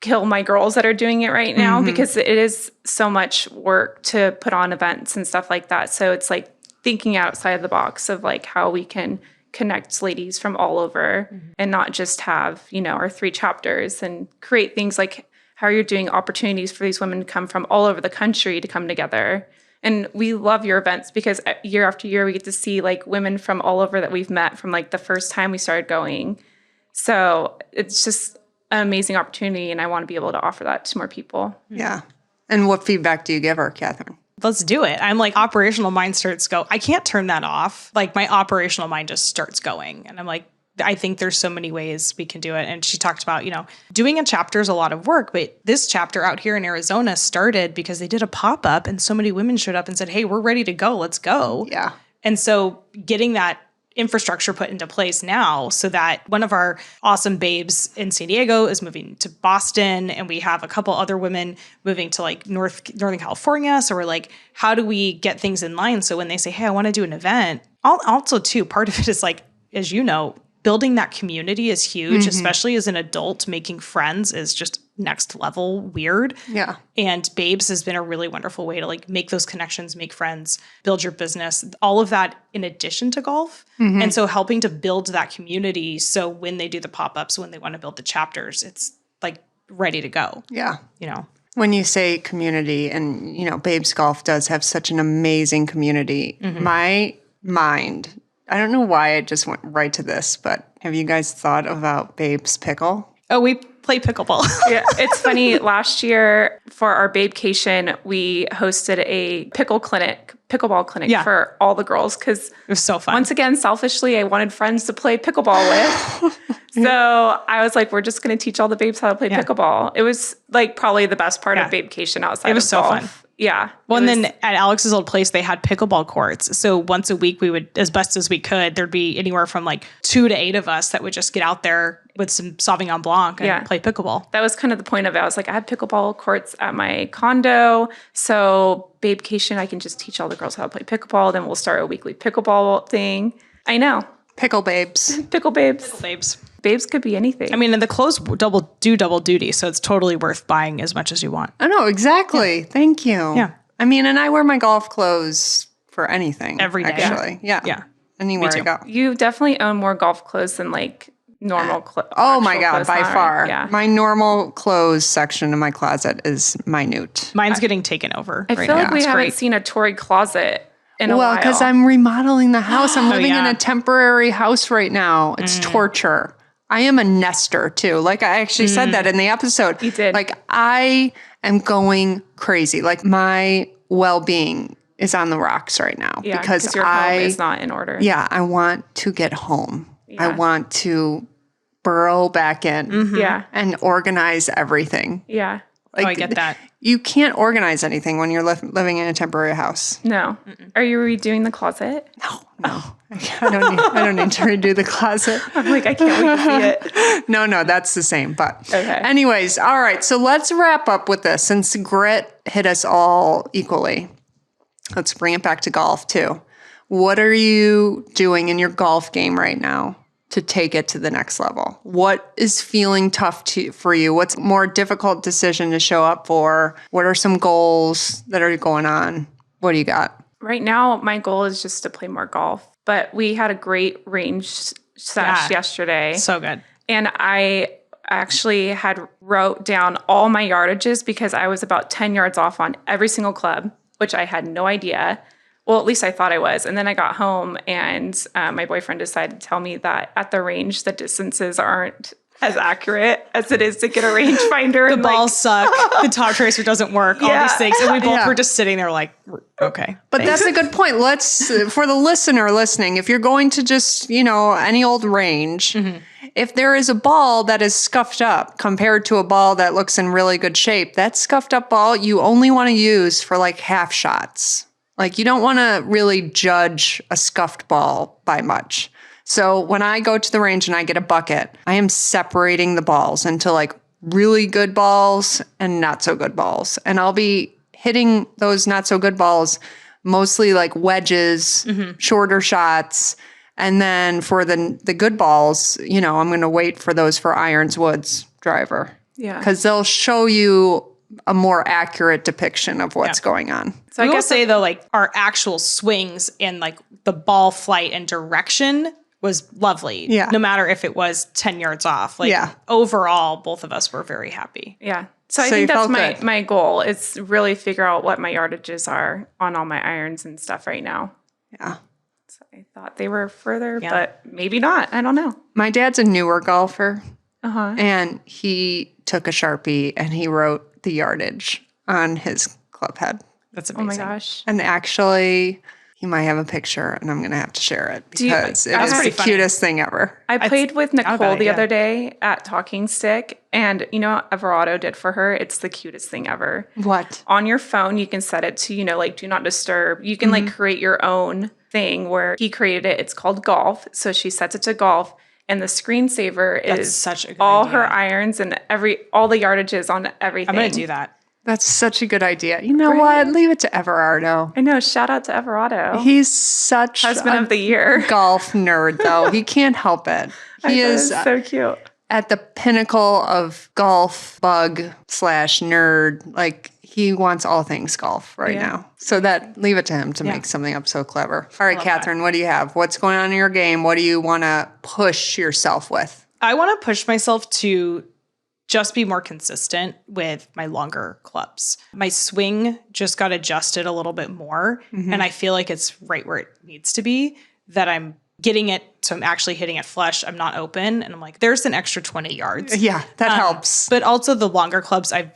kill my girls that are doing it right now because it is so much work to put on events and stuff like that. So it's like thinking outside of the box of how we can connect ladies from all over and not just have, our 3 chapters and create things like how you're doing opportunities for these women to come from all over the country to come together. And we love your events because year after year, we get to see women from all over that we've met from the first time we started going. So it's just an amazing opportunity. And I want to be able to offer that to more people. Yeah. And what feedback do you give her, Catherine? Let's do it. I'm like, operational mind starts go. I can't turn that off. Like, my operational mind just starts going. And I'm like, I think there's so many ways we can do it. And she talked about, doing a chapter is a lot of work, but this chapter out here in Arizona started because they did a pop-up and so many women showed up and said, hey, we're ready to go. Let's go. Yeah. And so getting that infrastructure put into place now so that one of our awesome babes in San Diego is moving to Boston, and we have a couple other women moving to Northern California. So we're like, how do we get things in line? So when they say, hey, I want to do an event, also too, part of it is as you know, building that community is huge, especially as an adult. Making friends is just next level weird. Yeah. And Babes has been a really wonderful way to make those connections, make friends, build your business, all of that in addition to golf. And so helping to build that community. So when they do the pop-ups, when they want to build the chapters, it's ready to go. Yeah. When you say community and, Babes Golf does have such an amazing community. My mind, I don't know why I just went right to this, but have you guys thought about Babes Pickle? Oh, we play pickleball. Yeah, it's funny. Last year for our Babecation, we hosted a pickleball clinic for all the girls because it was so fun. Once again, selfishly, I wanted friends to play pickleball with. So I was like, we're just going to teach all the babes how to play pickleball. It was probably the best part of Babecation outside of golf. It was so fun. Yeah. Well, and then at Alex's old place, they had pickleball courts. So once a week, we would, as best as we could, there'd be anywhere from 2 to 8 of us that would just get out there with some Sauvignon Blanc and play pickleball. That was kind of the point of it. I was like, I have pickleball courts at my condo. So Babecation, I can just teach all the girls how to play pickleball. Then we'll start a weekly pickleball thing. I know. Pickle babes. Pickle babes. Pickle babes. Babes could be anything. I mean, and the clothes double duty. So it's totally worth buying as much as you want. I know, exactly. Yeah. Thank you. Yeah. I mean, and I wear my golf clothes for anything. Every day. Actually. Yeah. Anywhere I go. You definitely own more golf clothes than normal clothes. Oh my God, by far. Yeah. My normal clothes section in my closet is minute. Mine's getting taken over. I feel like we haven't seen a Tory closet in a while. Well, because I'm remodeling the house. I'm living in a temporary house right now. It's torture. I am a nester too. I actually said that in the episode. You did. I am going crazy. My well-being is on the rocks right now because your home is not in order. Yeah, I want to get home. Yeah. I want to burrow back in Yeah. and organize everything. Yeah. Like, I get that. You can't organize anything when you're living in a temporary house. No. Are you redoing the closet? No. I don't need to redo the closet. I'm like, I can't wait to see it. No, that's the same. But Okay. anyways, all right. So let's wrap up with this. Since grit hit us all equally, let's bring it back to golf too. What are you doing in your golf game right now to take it to the next level? What is feeling tough for you? What's a more difficult decision to show up for? What are some goals that are going on? What do you got? Right now, my goal is just to play more golf. But we had a great range sesh yesterday. So good. And I actually had wrote down all my yardages because I was about 10 yards off on every single club, which I had no idea. Well, at least I thought I was. And then I got home and my boyfriend decided to tell me that at the range, the distances aren't as accurate as it is to get a rangefinder. The balls suck. The top tracer doesn't work. All these things. And we both were just sitting there like, okay. But that's a good point. For the listener listening, if you're going to just, any old range, if there is a ball that is scuffed up compared to a ball that looks in really good shape, that scuffed up ball you only want to use for like half shots. Like you don't want to really judge a scuffed ball by much. So when I go to the range and I get a bucket, I am separating the balls into like really good balls and not so good balls. And I'll be hitting those not so good balls, mostly like wedges, shorter shots. And then for the good balls, I'm going to wait for those for irons, woods, driver. Yeah. Because they'll show you a more accurate depiction of what's going on. So I will say though, like our actual swings and like the ball flight and direction was lovely. Yeah. No matter if it was 10 yards off. Like overall, both of us were very happy. Yeah. So I think that's my goal is really figure out what my yardages are on all my irons and stuff right now. Yeah. So I thought they were further, but maybe not. I don't know. My dad's a newer golfer. And he took a Sharpie and he wrote the yardage on his club head. That's amazing. Oh my gosh. And actually, he might have a picture and I'm going to have to share it because it is the cutest thing ever. I played with Nicole the other day at Talking Stick, and you know what Everardo did for her? It's the cutest thing ever. What? On your phone, you can set it to, like do not disturb. You can like create your own thing where he created it. It's called golf. So she sets it to golf. And the screensaver is such a good all idea. her irons and all the yardages on everything. I'm going to do that. That's such a good idea. You know what? Leave it to Everardo. I know. Shout out to Everardo. He's such Husband of the year. Golf nerd, though. He can't help it. He is so cute. At the pinnacle of golf bug / nerd. Like he wants all things golf right now. So leave it to him to make something up so clever. All right, Catherine, what do you have? What's going on in your game? What do you want to push yourself with? I want to push myself to just be more consistent with my longer clubs. My swing just got adjusted a little bit more, and I feel like it's right where it needs to be, that I'm getting it, so I'm actually hitting it flush. I'm not open, and I'm like, there's an extra 20 yards. Yeah, that helps. But also the longer clubs, I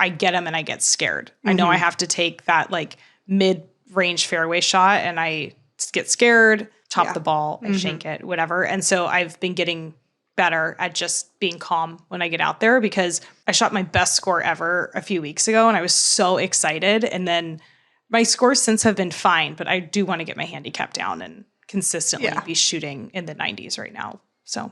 get them and I get scared. I know I have to take that like mid-range fairway shot, and I get scared, chop the ball, I shank it, whatever. And so I've been getting better at just being calm when I get out there, because I shot my best score ever a few weeks ago and I was so excited. And then my scores since have been fine, but I do want to get my handicap down and consistently be shooting in the 90s right now. So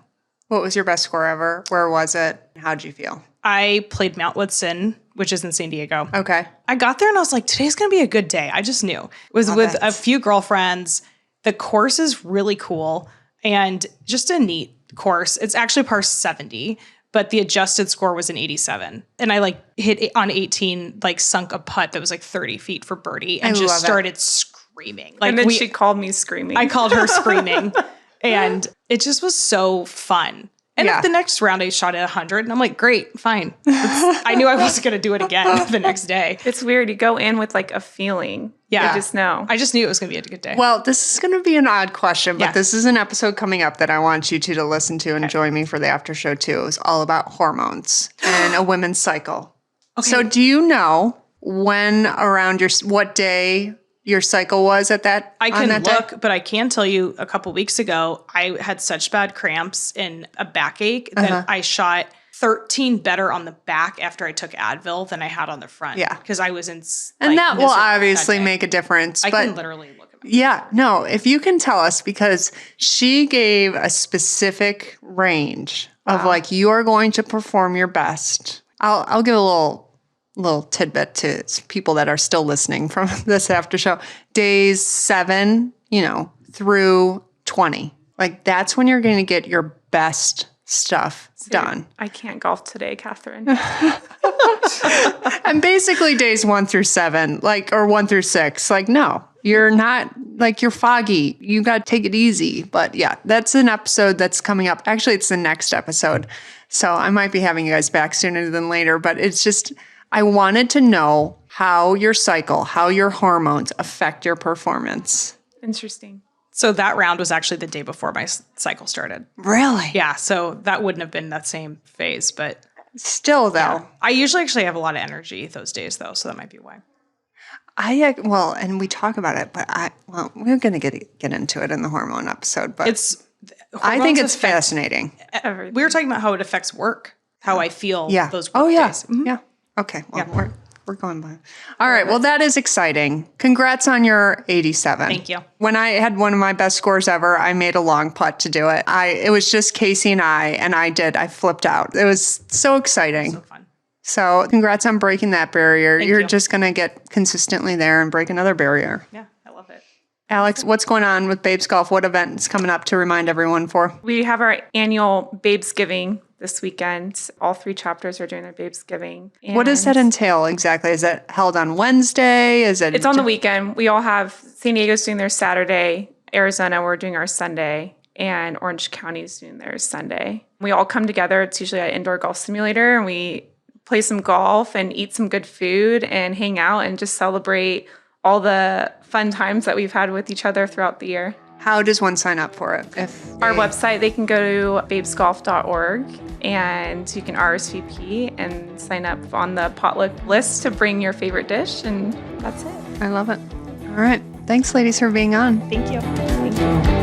what was your best score ever? Where was it? How'd you feel? I played Mount Woodson, which is in San Diego. Okay. I got there and I was like, today's going to be a good day. I just knew. It was with a few girlfriends. The course is really cool and just a neat course. It's actually par 70, but the adjusted score was an 87. And I like hit it on 18, like sunk a putt that was like 30 feet for birdie and just started screaming. Like, and then she called me screaming. I called her screaming. And it just was so fun. And the next round I shot at 100 and I'm like, great, fine. I knew I wasn't going to do it again the next day. It's weird. You go in with like a feeling. Yeah. You just know. I just knew it was going to be a good day. Well, this is going to be an odd question, but this is an episode coming up that I want you two to listen to and join me for the after show too. It was all about hormones and a women's cycle. Okay. So do you know when around what day your cycle was at that? I on can that look, day? but I can tell you a couple weeks ago, I had such bad cramps and a backache that I shot 13 better on the back after I took Advil than I had on the front. Yeah. Because I was in And that will miserable obviously that day. make a difference. I but can literally look at my yeah, no, if you can tell us, because she gave a specific range of like, you are going to perform your best. I'll give a little tidbit to people that are still listening from this after show. Days 7, through 20. Like that's when you're going to get your best stuff done. I can't golf today, Catherine. And basically days 1 through 7, or 1 through 6, no, you're not, you're foggy. You got to take it easy. But yeah, that's an episode that's coming up. Actually, it's the next episode. So I might be having you guys back sooner than later, but it's just, I wanted to know how your cycle, how your hormones affect your performance. Interesting. So that round was actually the day before my cycle started. Really? Yeah. So that wouldn't have been that same phase, but Still though. I usually actually have a lot of energy those days though. So that might be why. And we talk about it, but we're going to get into it in the hormone episode, but I think it's fascinating. We were talking about how it affects work, how I feel those work days. Mm-hmm. Yeah. Okay. Well, we're going by. All right. Well, that is exciting. Congrats on your 87. Thank you. When I had one of my best scores ever, I made a long putt to do it. It was just Casey and I flipped out. It was so exciting. So fun. So congrats on breaking that barrier. Thank You're you. just going to get consistently there and break another barrier. Yeah. I love it. Alex, what's going on with Babes Golf? What event is coming up to remind everyone for? We have our annual Babes Giving this weekend. All 3 chapters are doing their Babes Giving. What does that entail exactly? Is it held on Wednesday? It's on the weekend. We all have San Diego's doing their Saturday, Arizona, we're doing our Sunday, and Orange County's doing theirs Sunday. We all come together. It's usually an indoor golf simulator, and we play some golf and eat some good food and hang out and just celebrate all the fun times that we've had with each other throughout the year. How does one sign up for it? Our website, they can go to babesgolf.org and you can RSVP and sign up on the potluck list to bring your favorite dish, and that's it. I love it. All right. Thanks, ladies, for being on. Thank you. Thank you.